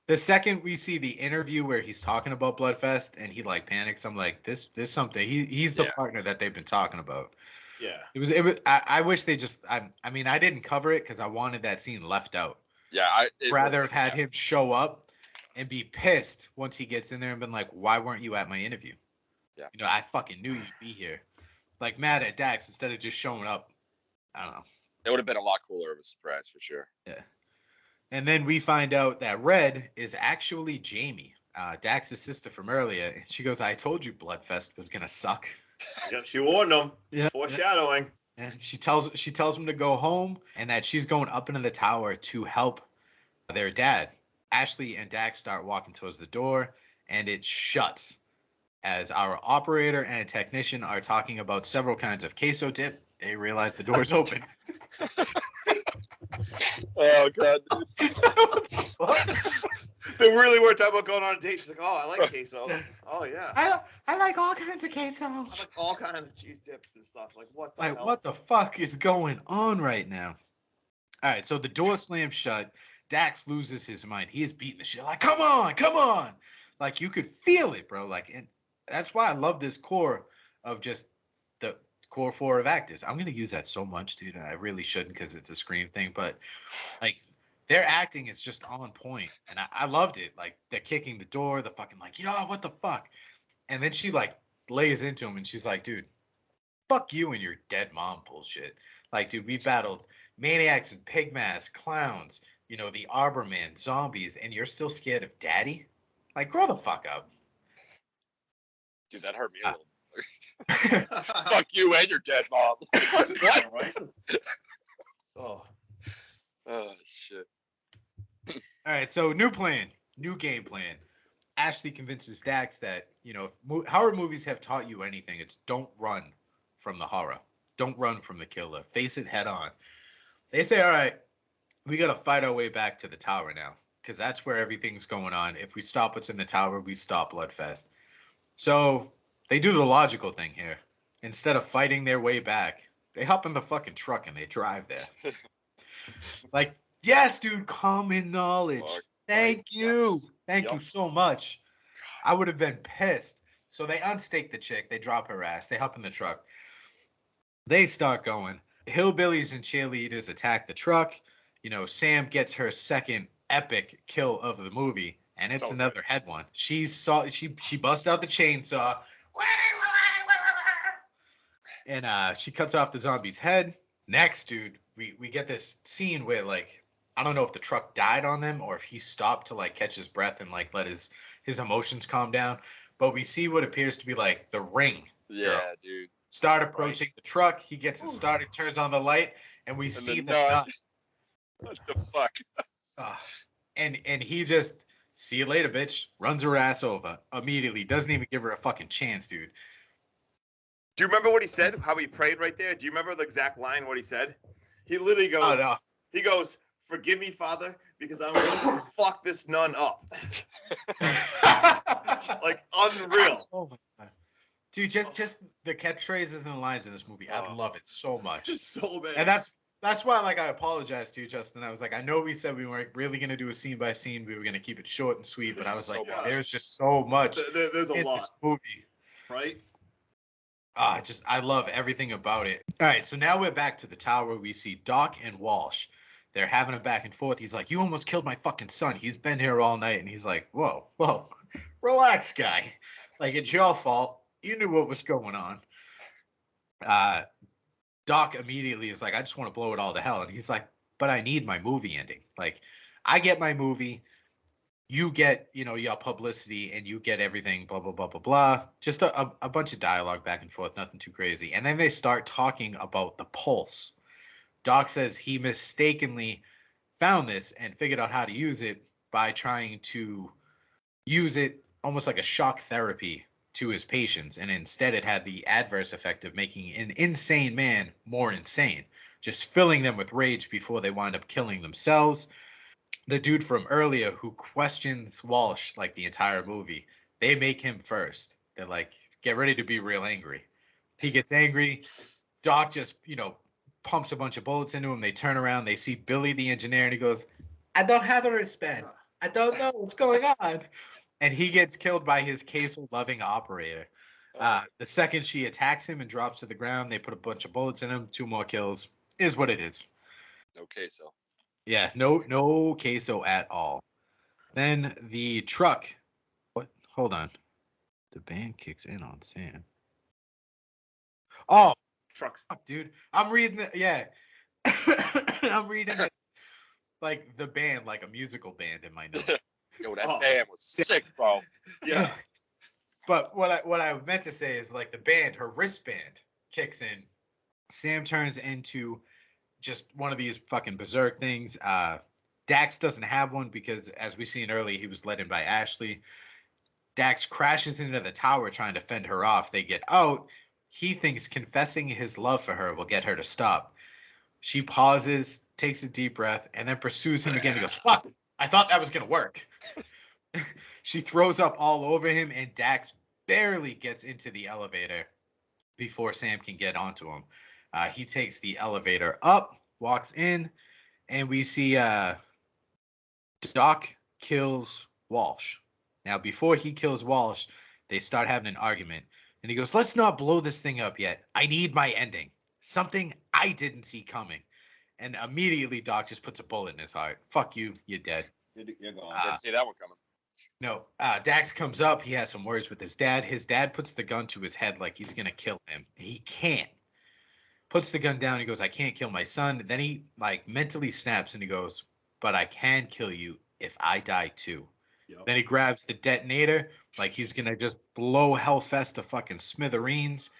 The second we see the interview where he's talking about Bloodfest and he like panics, I'm like, this something. He's the partner that they've been talking about. Yeah. It was. I wish they just. I mean, I didn't cover it because I wanted that scene left out. Yeah, Rather have had him show up and be pissed once he gets in there and been like, "Why weren't you at my interview? Yeah. I fucking knew you'd be here." Like mad at Dax instead of just showing up. I don't know. It would have been a lot cooler of a surprise for sure. Yeah. And then we find out that Red is actually Jamie, Dax's sister from earlier. And she goes, "I told you Bloodfest was gonna suck." Yeah, she warned him. Yeah. Foreshadowing. And she tells him to go home and that she's going up into the tower to help their dad. Ashley and Dax start walking towards the door, and it shuts as our operator and technician are talking about several kinds of queso dip. They realize the door's open. Oh god. They really were talking about going on a date. She's like, "Oh, I like queso." Oh yeah. I like all kinds of queso. I like all kinds of cheese dips and stuff. Like what the Like, hell? what the fuck is going on right now? All right, so the door slams shut. Dax loses his mind. He is beating the shit. Like, come on. Like, you could feel it, bro. Like, and that's why I love this core of just the core 4 of actors. I'm going to use that so much, dude. I really shouldn't because it's a Scream thing. But, like, their acting is just on point. And I loved it. Like, they're kicking the door. The fucking, like, what the fuck? And then she, like, lays into him. And she's like, dude, fuck you and your dead mom bullshit. Like, dude, we battled maniacs and pig masks, clowns, the Arborman, zombies, and you're still scared of daddy? Like, grow the fuck up. Dude, that hurt me a little. Fuck you and your dead mom. What? Right? Oh. Oh shit. All right, so new game plan. Ashley convinces Dax that, if horror movies have taught you anything, it's don't run from the horror. Don't run from the killer. Face it head on. They say, all right, we got to fight our way back to the tower now because that's where everything's going on. If we stop what's in the tower, we stop Bloodfest. So they do the logical thing here. Instead of fighting their way back, they hop in the fucking truck and they drive there. Like, yes, dude, common knowledge. Fuck. Thank you. Yes. Thank you so much. I would have been pissed. So they unstake the chick. They drop her ass. They hop in the truck. They start going. Hillbillies and cheerleaders attack the truck. Sam gets her second epic kill of the movie, and it's another head one. She busts out the chainsaw. And she cuts off the zombie's head. Next, dude, we get this scene where, like, I don't know if the truck died on them or if he stopped to, like, catch his breath and, like, let his emotions calm down. But we see what appears to be, like, the Ring Yeah, dude. start approaching the truck. He gets it started, turns on the light, and we see the nut. What the fuck? And he just, see you later, bitch. Runs her ass over immediately. Doesn't even give her a fucking chance, dude. Do you remember what he said? How he prayed right there? Do you remember the exact line? What he said? He literally goes. Oh, no. He goes, "Forgive me, Father, because I'm going to fuck this nun up." Like unreal. Oh my God. Dude, just the catchphrases and the lines in this movie, I love it so much. Just so bad. And that's why, like, I apologize to you, Justin. I was like, I know we said we weren't really gonna do a scene by scene. We were gonna keep it short and sweet, but I was So like, much. there's just so much There's a in lot, this movie. right? I love everything about it. All right, so now we're back to the tower. We see Doc and Walsh. They're having a back and forth. He's like, "You almost killed my fucking son. He's been here all night." And he's like, whoa, relax, guy. Like, it's your fault. You knew what was going on. Doc immediately is like, "I just want to blow it all to hell." And he's like, "But I need my movie ending. Like, I get my movie. You get, your publicity, and you get everything, blah, blah, blah, blah, blah." Just a bunch of dialogue back and forth, nothing too crazy. And then they start talking about the pulse. Doc says he mistakenly found this and figured out how to use it by trying to use it almost like a shock therapy to his patients. And instead it had the adverse effect of making an insane man more insane, just filling them with rage before they wind up killing themselves. The dude from earlier who questions Walsh like the entire movie, they make him first. They're like, "Get ready to be real angry." He gets angry. Doc just, pumps a bunch of bullets into him. They turn around. They see Billy the engineer, and he goes, "I don't have a wristband. I don't know what's going on." And he gets killed by his queso-loving operator. The second she attacks him and drops to the ground, they put a bunch of bullets in him. 2 more kills. Is what it is. No queso. Yeah, no queso at all. Then the truck. What? Hold on. The band kicks in on Sam. Oh, Trucks. dude. I'm reading I'm reading it like the band, like a musical band in my notes. Yo, that band was sick, bro. Yeah. But what I meant to say is, like, the band, her wristband kicks in. Sam turns into just one of these fucking berserk things. Dax doesn't have one because, as we seen earlier, he was led in by Ashley. Dax crashes into the tower trying to fend her off. They get out. He thinks confessing his love for her will get her to stop. She pauses, takes a deep breath, and then pursues him again. He goes, "Fuck, I thought that was going to work." She throws up all over him, and Dax barely gets into the elevator before Sam can get onto him. He takes the elevator up, walks in, and we see Doc kills Walsh. Now, before he kills Walsh, they start having an argument. And he goes, "Let's not blow this thing up yet. I need my ending. Something I didn't see coming." And immediately Doc just puts a bullet in his heart. "Fuck you, you're dead." You're gone. Didn't see that one coming. No, Dax comes up. He has some words with his dad. His dad puts the gun to his head like he's going to kill him. He can't. Puts the gun down. He goes, "I can't kill my son." Then he, like, mentally snaps and he goes, "But I can kill you if I die too." Yep. Then he grabs the detonator like he's going to just blow Hellfest to fucking smithereens.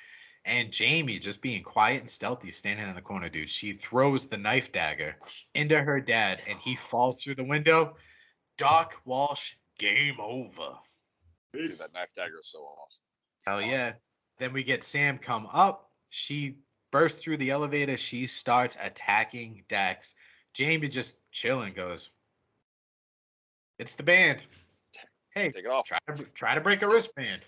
And Jamie, just being quiet and stealthy, standing in the corner, dude. She throws the knife dagger into her dad and he falls through the window. Doc Walsh, game over. Dude, that knife dagger is so awesome. Hell yeah. Then we get Sam come up. She bursts through the elevator. She starts attacking Dax. Jamie just chilling, goes, "It's the band. Hey, Take it off." try to break a wristband."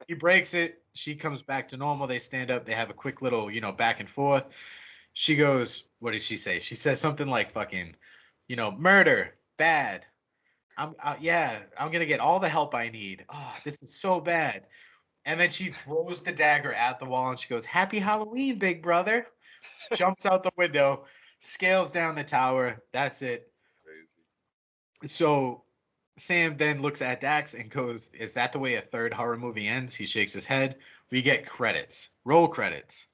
He breaks it. She comes back to normal. They stand up. They have a quick little, back and forth. She goes, what did she say? She says something like fucking, "Murder, bad. I'm going to get all the help I need. Oh, this is so bad." And then she throws the dagger at the wall and she goes, "Happy Halloween, big brother." Jumps out the window, scales down the tower. That's it. Crazy. So Sam then looks at Dax and goes, "Is that the way a third horror movie ends?" He shakes his head. We get credits. Roll credits.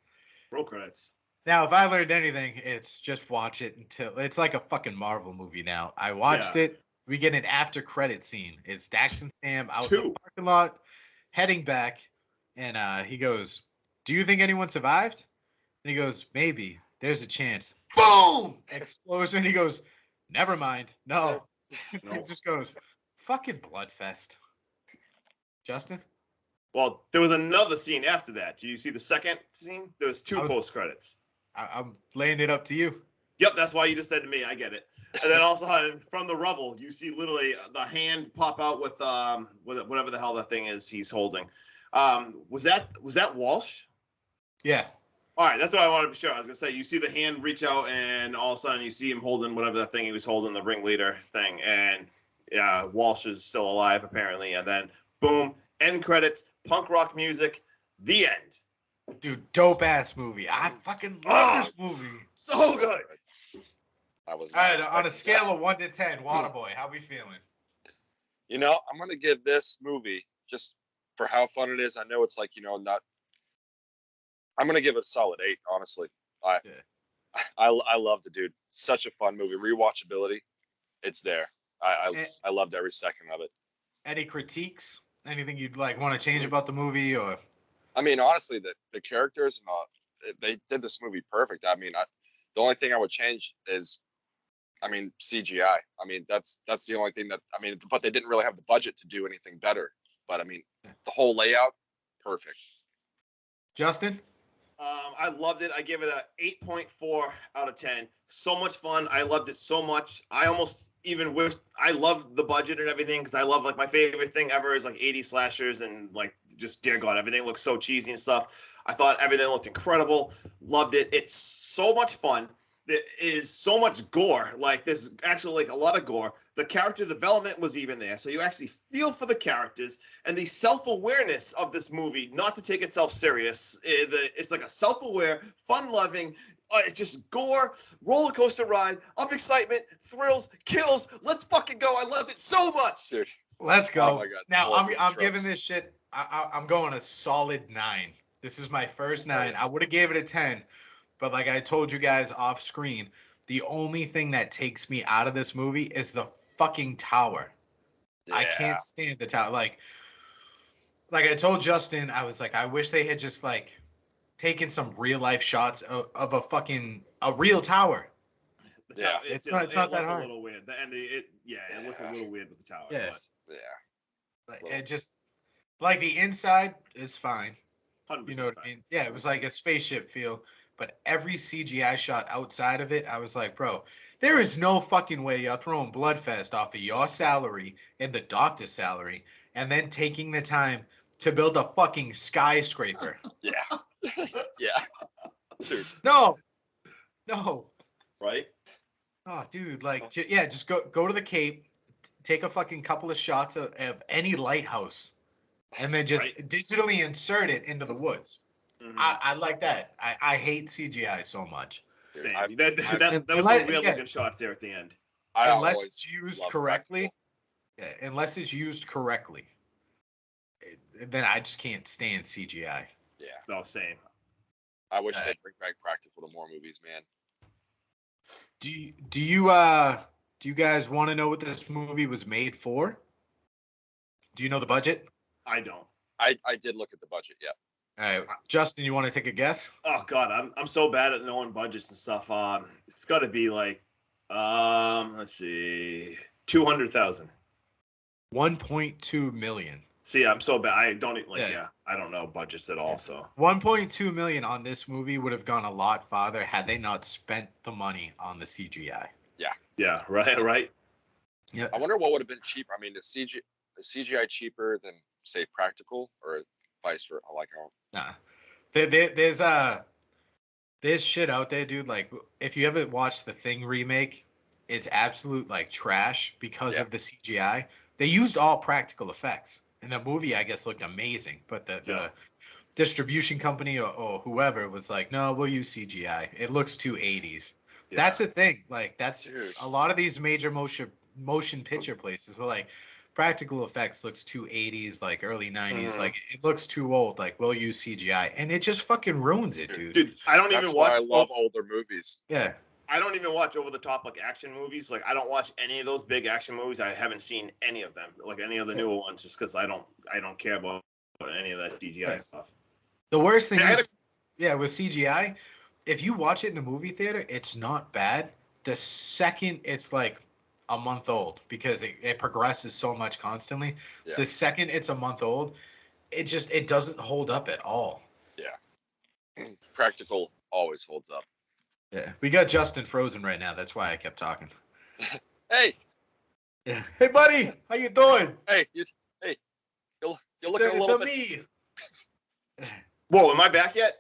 Roll credits. Now, if I learned anything, it's just watch it until it's like a fucking Marvel movie now. I watched Yeah. it. We get an after credit scene. It's Dax and Sam out in Two. the parking lot, heading back, and he goes, "Do you think anyone survived?" And he goes, "Maybe. There's a chance." Boom! Explosion. He goes, "Never mind. No." No. It just goes, "Fucking bloodfest." Justin? Well, there was another scene after that. Do you see the second scene? There was two I was- post credits. I'm laying it up to you. Yep, that's why you just said to me. I get it. And then also from the rubble, you see literally the hand pop out with whatever the hell that thing is he's holding. Was that Walsh? Yeah. All right, that's what I wanted to show. I was gonna say you see the hand reach out, and all of a sudden you see him holding whatever that thing he was holding, the ringleader thing, and Walsh is still alive apparently. And then boom, end credits, punk rock music, the end. Dude, dope ass movie. I fucking love this movie. So good. I was All not right, on a expecting scale that. of 1 to 10, Waterboy, how we feeling? You know, I'm gonna give this movie just for how fun it is. I know it's like, you know, not. I'm gonna give it a solid 8, honestly. I love the dude. Such a fun movie. Rewatchability, it's there. I loved every second of it. Any critiques? Anything you'd like want to change about the movie or? I mean, honestly, the characters and they did this movie perfect. I mean, the only thing I would change is, I mean, CGI. I mean, that's the only thing that, I mean, but they didn't really have the budget to do anything better. But I mean, the whole layout, perfect. Justin? I loved it. I give it a 8.4 out of 10. So much fun. I loved it so much. I almost even wished I loved the budget and everything because I love like my favorite thing ever is like 80 slashers and like just dear God, everything looks so cheesy and stuff. I thought everything looked incredible. Loved it. It's so much fun. There is so much gore. Like there's actually like a lot of gore. The character development was even there. So you actually feel for the characters and the self-awareness of this movie, not to take itself serious. It's like a self-aware, fun-loving, it's just gore, roller coaster ride of excitement, thrills, kills. Let's fucking go. I loved it so much. Dude, Let's go. Oh my God. Now, Love I'm the giving tropes. this shit, I'm going a solid 9. This is my first 9. I would have gave it a 10, but like I told you guys off screen, the only thing that takes me out of this movie is the fucking tower. I Yeah. can't stand the tower. Like I told Justin, I was like, I wish they had just like taken some real life shots of a real tower. The Yeah. tower, It's it not that looked hard. a little weird. It looked a little weird with the tower. Yes. Yeah. Like, Well- it just like the inside is fine. But You 100% know what I fine. mean? Yeah, it was like a spaceship feel. But every CGI shot outside of it, I was like, bro, there is no fucking way you're throwing Bloodfest off of your salary and the doctor's salary and then taking the time to build a fucking skyscraper. Yeah. Yeah. Dude. No. Right? Oh, dude, like, just go to the Cape, take a fucking couple of shots of any lighthouse, and then just Right. digitally insert it into the woods. Mhm. I like that. I hate CGI so much. Same. I've- That was Unless- some real yeah. looking shots there at the end. I Unless always it's used love correctly. Yeah, unless it's used correctly. Then I just can't stand CGI. Yeah. No, same. I wish Uh, they'd bring back practical to more movies, man. Do you guys want to know what this movie was made for? Do you know the budget? I don't. I did look at the budget, yeah. All right, Justin, you want to take a guess? Oh God, I'm so bad at knowing budgets and stuff. It's got to be like, let's see, 200,000. 1.2 million. See, I'm so bad. I don't like. Yeah. Yeah, I don't know budgets at all. So 1.2 million on this movie would have gone a lot farther had they not spent the money on the CGI. yeah, right. Yeah. I wonder what would have been cheaper. I mean, is CGI cheaper than say practical or vice versa? Like, Nah. There's shit out there, dude. Like, if you ever watched the Thing remake, it's absolute like trash because Yeah. of the CGI. They used all practical effects, and the movie I guess looked amazing. But the distribution company or whoever was like, no, we'll use CGI. It looks too 80s. Yeah. That's the thing. Like, that's Dude. a lot of these major motion picture places are like, practical effects looks too 80s, like early 90s. Mhm. Like it looks too old. Like we'll use CGI, and it just fucking ruins it, dude. Dude, I don't That's even why watch. I love older movies. Yeah. I don't even watch over the top like action movies. Like I don't watch any of those big action movies. I haven't seen any of them, like any of the newer ones, just because I don't care about any of that CGI Right. stuff. The worst thing Hey, I had is, yeah, with CGI, if you watch it in the movie theater, it's not bad. The second it's like a month old, because it progresses so much constantly. Yeah. The second it's a month old, it doesn't hold up at all. Practical always holds up. Yeah. We got Justin frozen right now. That's why I kept talking. Hey, Yeah. Hey, buddy, how you doing? hey, you're looking a It's little bit. me. Whoa, am I back yet?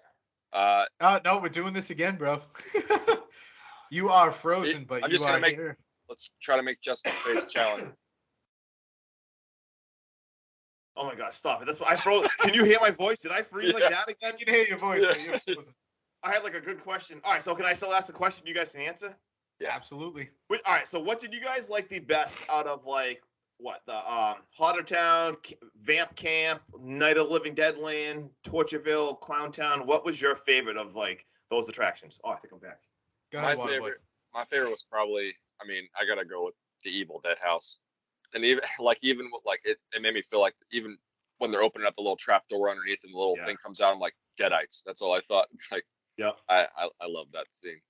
Oh no, we're doing this again, bro. You are frozen, but I'm you just gonna are make- here. Let's try to make Justin face challenge. Oh my God, stop it! That's what I froze. Can you hear my voice? Did I freeze like that again? I can hear your voice. But you're frozen. I had like a good question. All right, so can I still ask a question you guys can answer? Yeah, absolutely. All right, so what did you guys like the best out of like what the Hotter Town, Vamp Camp, Night of the Living Dead Land, Tortureville, Clown Town? What was your favorite of like those attractions? Oh, I think I'm back. Go My ahead, Waterboy. favorite was probably, I mean, I gotta go with the Evil Dead house, and even with, like it made me feel like even when they're opening up the little trap door underneath and the little Yeah. thing comes out, I'm like Deadites. That's all I thought. It's like, Yep. I love that scene.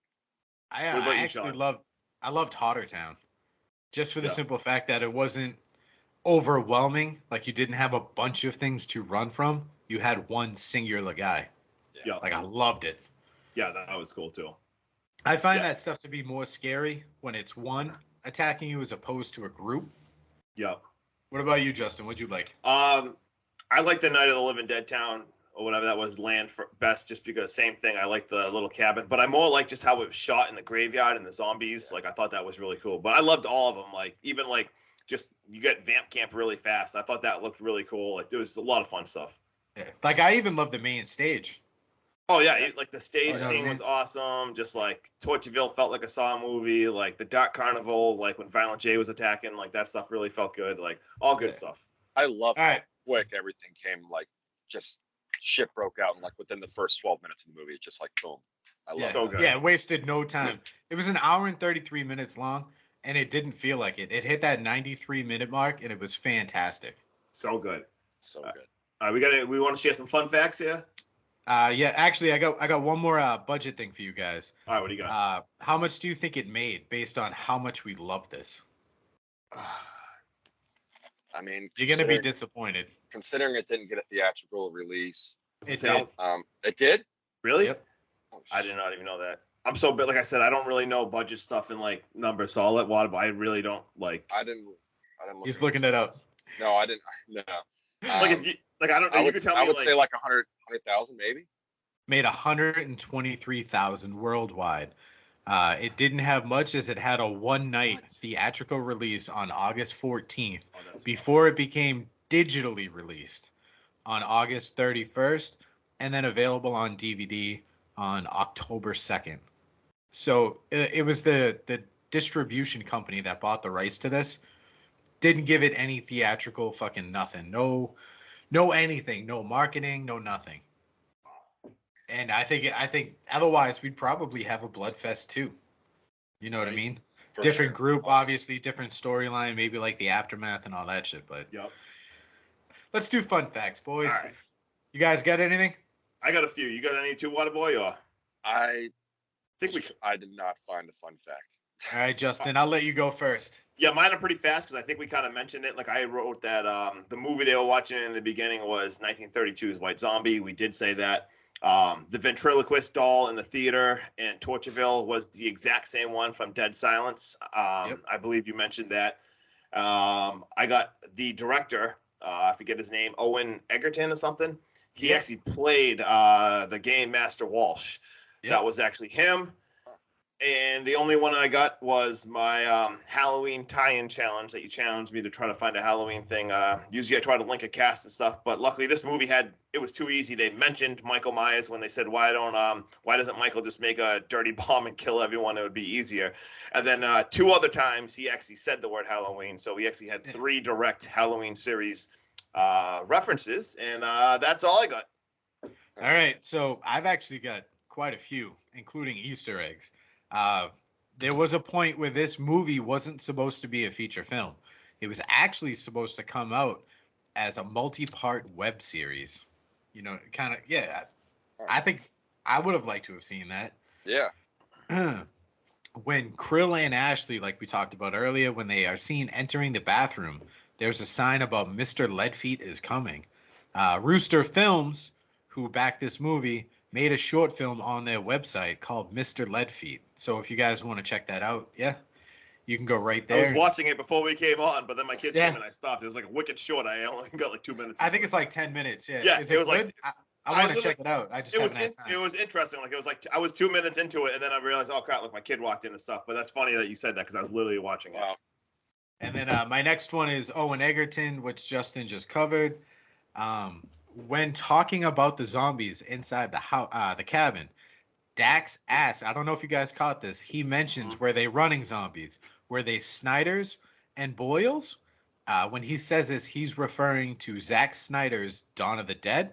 I What about you, actually Sean? loved Hotter Town, just for the Yeah. simple fact that it wasn't overwhelming. Like you didn't have a bunch of things to run from. You had one singular guy. Yeah, Like I loved it. yeah, that was cool too. I find Yeah. that stuff to be more scary when it's one attacking you as opposed to a group. Yep. What about you, Justin? What'd you like? I like the Night of the Living Dead Town or whatever that was land for best, just because same thing. I like the little cabin, but I more like just how it was shot in the graveyard and the zombies. Like I thought that was really cool. But I loved all of them. Like even like just you get Vamp Camp really fast. I thought that looked really cool. Like there was a lot of fun stuff. Yeah. Like I even loved the main stage. Oh yeah, like the stage Oh, yeah, scene man. was awesome. Just like Tortureville felt like a Saw movie. Like the Dark Carnival, like when Violent J was attacking, like that stuff really felt good. Like all good Yeah. stuff. I love All how right. quick everything came. Like just shit broke out, and like within the first 12 minutes of the movie, it's just like boom. I love Yeah. So that. good. Yeah, it wasted no time. It was an hour and 33 minutes long, and it didn't feel like it. It hit that 93-minute mark, and it was fantastic. So good. So good. All right, we want to share some fun facts here. Yeah, actually, I got one more budget thing for you guys. All right, what do you got? How much do you think it made based on how much we love this? I mean, You're gonna be considering- disappointed. considering it didn't get a theatrical release. It Say- did. It did. Really? Yep. Oh, I did not even know that. I'm so big. Like I said, I don't really know budget stuff and like numbers, so I'll let Water. But I really don't like. I didn't. Look He's at looking it up. No, I didn't. No. Like if you like, I don't know. I You would, could tell I me would like. say like 100,000 maybe. Made 123,000 worldwide. It didn't have much, as it had a one-night theatrical release on August 14th Oh, that's- before it became digitally released on August 31st, and then available on DVD on October 2nd. So it was the distribution company that bought the rights to this. Didn't give it any theatrical fucking nothing. No anything. No marketing. No nothing. And I think otherwise we'd probably have a Bloodfest too. You know what I Right. mean? For Different sure. group, obviously, different storyline, maybe like the aftermath and all that shit. But Yep. let's do fun facts, boys. All right. You guys got anything? I got a few. You got any too, Water Boy? Or I think we. I did not find a fun fact. All right, Justin, I'll let you go first. Yeah, mine are pretty fast because I think we kind of mentioned it. Like I wrote that the movie they were watching in the beginning was 1932's White Zombie. We did say that. The ventriloquist doll in the theater in Tortureville was the exact same one from Dead Silence. Yep. I believe you mentioned that. I got the director, I forget his name, Owen Egerton or something. He Yep. actually played the game Master Walsh. Yep. That was actually him. And the only one I got was my Halloween tie-in challenge that you challenged me to try to find a Halloween thing. Usually I try to link a cast and stuff, but luckily this movie it was too easy. They mentioned Michael Myers when they said, why doesn't Michael just make a dirty bomb and kill everyone? It would be easier. And then 2 other times he actually said the word Halloween. So we actually had 3 direct Halloween series references, and that's all I got. All right, so I've actually got quite a few, including Easter eggs. There was a point where this movie wasn't supposed to be a feature film. It was actually supposed to come out as a multi-part web series. You know, kind of, yeah. I think I would have liked to have seen that. Yeah. When Krill and Ashley, like we talked about earlier, when they are seen entering the bathroom, there's a sign about Mr. Leadfeet is coming. Rooster Films, who backed this movie, made a short film on their website called Mr. Leadfeet. So if you guys want to check that out, yeah, you can go right there. I was watching it before we came on, but then my kids came and I stopped. It was like a wicked short. I only got like 2 minutes. I think it's like 10 minutes. Yeah. Yeah, Is it was good? like I want to check it out. I just haven't had time. It was interesting. Like it was like I was 2 minutes into it, and then I realized, oh crap! Like my kid walked in and stuff. But that's funny that you said that because I was literally watching it. Wow. And then my next one is Owen Egerton, which Justin just covered. When talking about the zombies inside the cabin, Dax asks, I don't know if you guys caught this, he mentions, were they running zombies? Were they Snyders and Boyles? When he says this, he's referring to Zack Snyder's Dawn of the Dead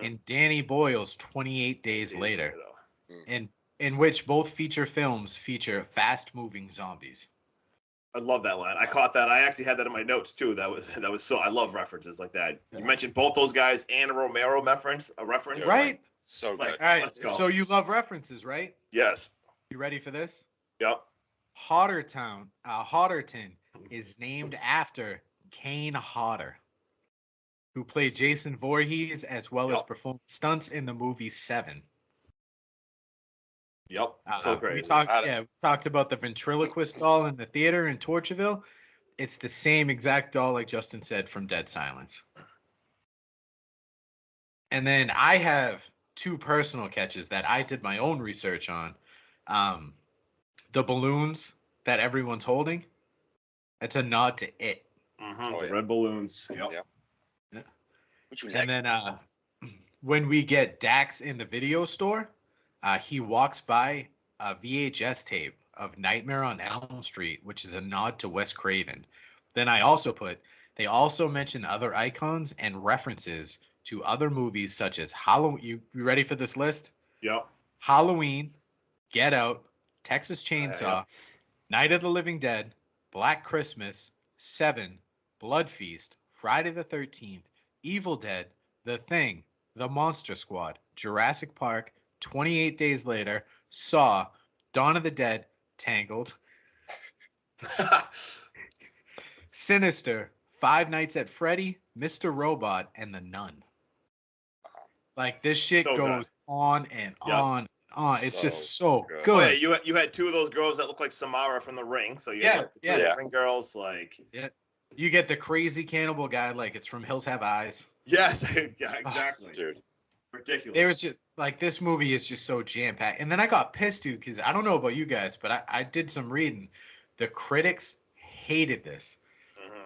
and Danny Boyle's 28 Days Later, in which both feature films feature fast-moving zombies. I love that line. I caught that. I actually had that in my notes too. That was so. I love references like that. Yeah. You mentioned both those guys and a Romero reference. Right? So good. Like, All right. let's go. So you love references, right? Yes. You ready for this? Yep. Hodderton is named after Kane Hodder, who played Jason Voorhees as well as performed stunts in the movie Seven. Yep. So great. We talked about the ventriloquist doll in the theater in Tortureville. It's the same exact doll, like Justin said, from Dead Silence. And then I have 2 personal catches that I did my own research on. The balloons that everyone's holding, it's a nod to It. The red balloons. Yep. Yeah. And then when we get Dax in the video store, he walks by a VHS tape of Nightmare on Elm Street, which is a nod to Wes Craven. Then I also they also mention other icons and references to other movies such as Halloween. You ready for this list? Yep. Halloween, Get Out, Texas Chainsaw, Night of the Living Dead, Black Christmas, Seven, Blood Feast, Friday the 13th, Evil Dead, The Thing, The Monster Squad, Jurassic Park, 28 Days Later, Saw, Dawn of the Dead, Tangled, Sinister, Five Nights at Freddy, Mr. Robot, and The Nun. Like, this shit So goes on and on and on. It's just so good. good. Oh, yeah, you had 2 of those girls that look like Samara from The Ring. So you had like, the 2 yeah. Ring girls, like. Yeah. You get the crazy cannibal guy, like it's from Hills Have Eyes. Yes. Yeah. Exactly. Dude. Ridiculous. There was just like this movie is just so jam packed. And then I got pissed too because I don't know about you guys, but I did some reading. The critics hated this.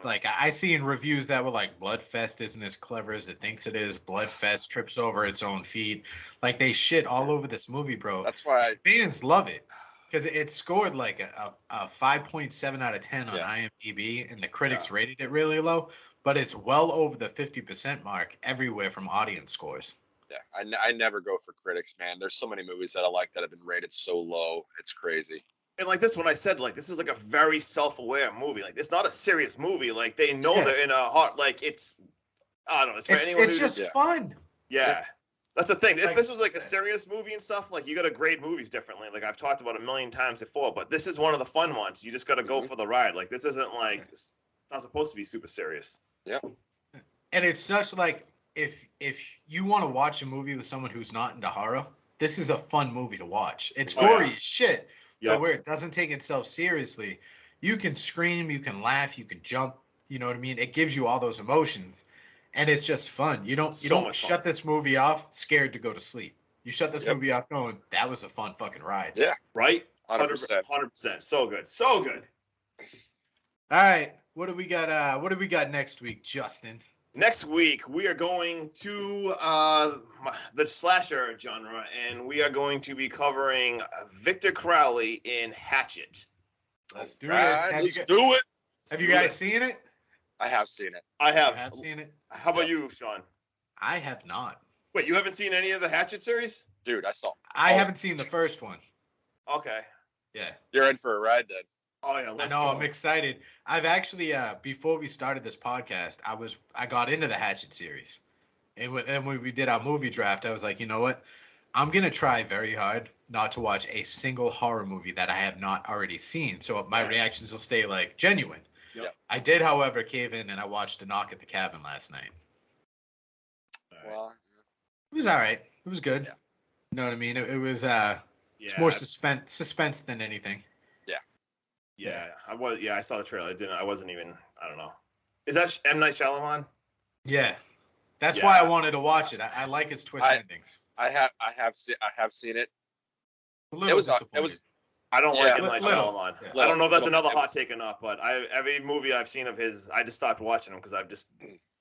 Like I see in reviews that were like Bloodfest isn't as clever as it thinks it is. Bloodfest trips over its own feet. Like they shit all over this movie, bro. That's why Fans love it because it scored like a 5.7 out of 10 on IMDb, and the critics rated it really low. But it's well over the 50% mark everywhere from audience scores. Yeah, I never go for critics, man. There's so many movies that I like that have been rated so low. It's crazy. And like this one, I said, like, this is like a very self-aware movie. Like, it's not a serious movie. Like, they know they're in a heart. Like, it's, I don't know. It's for anyone It's who just fun. Yeah. That's the thing. If Like- this was like a serious movie and stuff, like, you got to grade movies differently. Like, I've talked about a million times before, but this is one of the fun ones. You just got to go for the ride. Like, this isn't like, it's not supposed to be super serious. Yeah. And it's such like if you want to watch a movie with someone who's not into horror, this is a fun movie to watch. It's gory as shit, but where it doesn't take itself seriously. You can scream, you can laugh, you can jump. You know what I mean? It gives you all those emotions, and it's just fun. You don't shut this movie off scared to go to sleep. You shut this movie off going, that was a fun fucking ride. Yeah. Right? 100%. 100%. So good. So good. All right. What do we got? What do we got next week, Justin? Next week, we are going to the slasher genre, and we are going to be covering Victor Crowley in Hatchet. Let's do Right, this. let's do it. Have you guys seen it? I have seen it. I I have. have seen it. How about you, Sean? I have not. Wait, you haven't seen any of the Hatchet series? Dude, I saw. I Oh. haven't seen the first one. Okay. Yeah. You're in for a ride then. Oh yeah, I let's know. go. I'm excited. I've actually, before we started this podcast, I got into the Hatchet series, and when we did our movie draft, I was like, you know what? I'm gonna try very hard not to watch a single horror movie that I have not already seen, so my Right. reactions will stay like genuine. Yep. I did, however, cave in and I watched A Knock at the Cabin last night. All right. Well, It was all right. It was good. Yeah. You know what I mean? It was. Yeah, It's more suspense than anything. yeah. I saw the trailer. I wasn't even. I don't know. Is that M Night Shyamalan? Yeah. That's Yeah. why I wanted to watch it. I like its twist endings. I have seen it. A little It disappointing. was I don't Yeah, like M Night little. Shyamalan. Yeah. I don't know if that's Little. another It hot was- take or not, but every movie I've seen of his, I just stopped watching them because I've just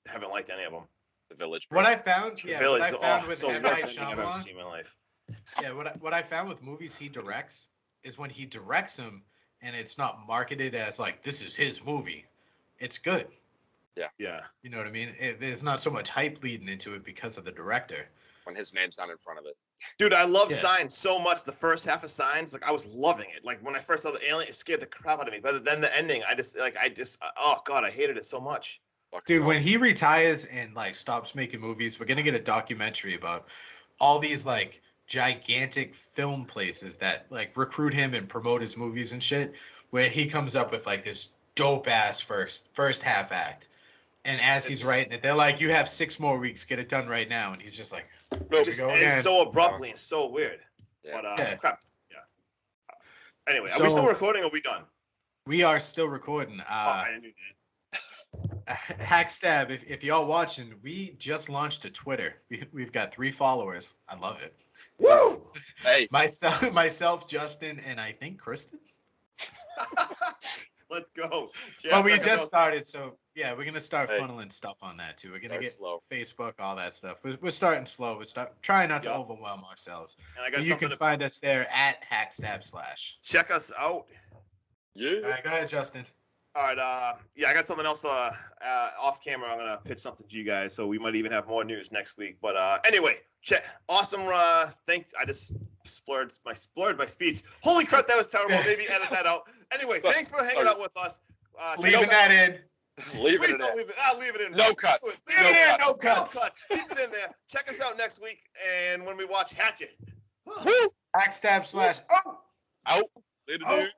haven't liked any of them. The Village. What Bro. I found, The yeah, Village, what I found oh, with so M. Night worst thing I've ever Shyamalan, seen in my life. yeah, what I found with movies he directs is when he directs them and it's not marketed as like this is his movie, it's good. Yeah. You know what I mean? There's not so much hype leading into it because of the director. When his name's not in front of it. Dude, I love Yeah. Signs so much. The first half of Signs, like I was loving it. Like when I first saw the alien, it scared the crap out of me. But then the ending, oh god, I hated it so much. Fucking Dude, hell. when he retires and like stops making movies, we're gonna get a documentary about all these like gigantic film places that like recruit him and promote his movies and shit, where he comes up with like this dope ass first half act. And as he's It's- writing it, they're like, "You have 6 more weeks, get it done right now." And he's just like, It we just go ends again. so abruptly and so weird. Yeah. But Yeah. crap. Yeah. Anyway, are So- we still recording or are we done? "We are still recording." I knew that. Hackstab, if y'all watching, we just launched a Twitter. We've got 3 followers. I love it. Woo! Hey, Myself, Justin, and I think Kristen. Let's go. But we check us just out. started, so yeah, we're gonna start Hey. funneling stuff on that too. We're gonna Start get slow. Facebook, all that stuff. We're starting slow. We're trying not to Yeah. overwhelm ourselves. And I got You something can to find us there at hackstab/. check us out. yeah. All right, go ahead, Justin. All right, yeah, I got something else off camera. I'm gonna pitch something to you guys, so we might even have more news next week. But anyway, awesome. Thanks. I just splurred my speech. Holy crap, that was terrible. Maybe edit that out. Anyway, thanks for hanging out with us. Check Leaving us that out. in. Leave Please it don't in. leave it. I'll leave it in. No cuts. Leave Leave it it in. in, no cuts. Keep it in there. Check us out next week, and when we watch Hatchet. Woo! Hackstab/. Oh. Out. Later, Oh. dudes.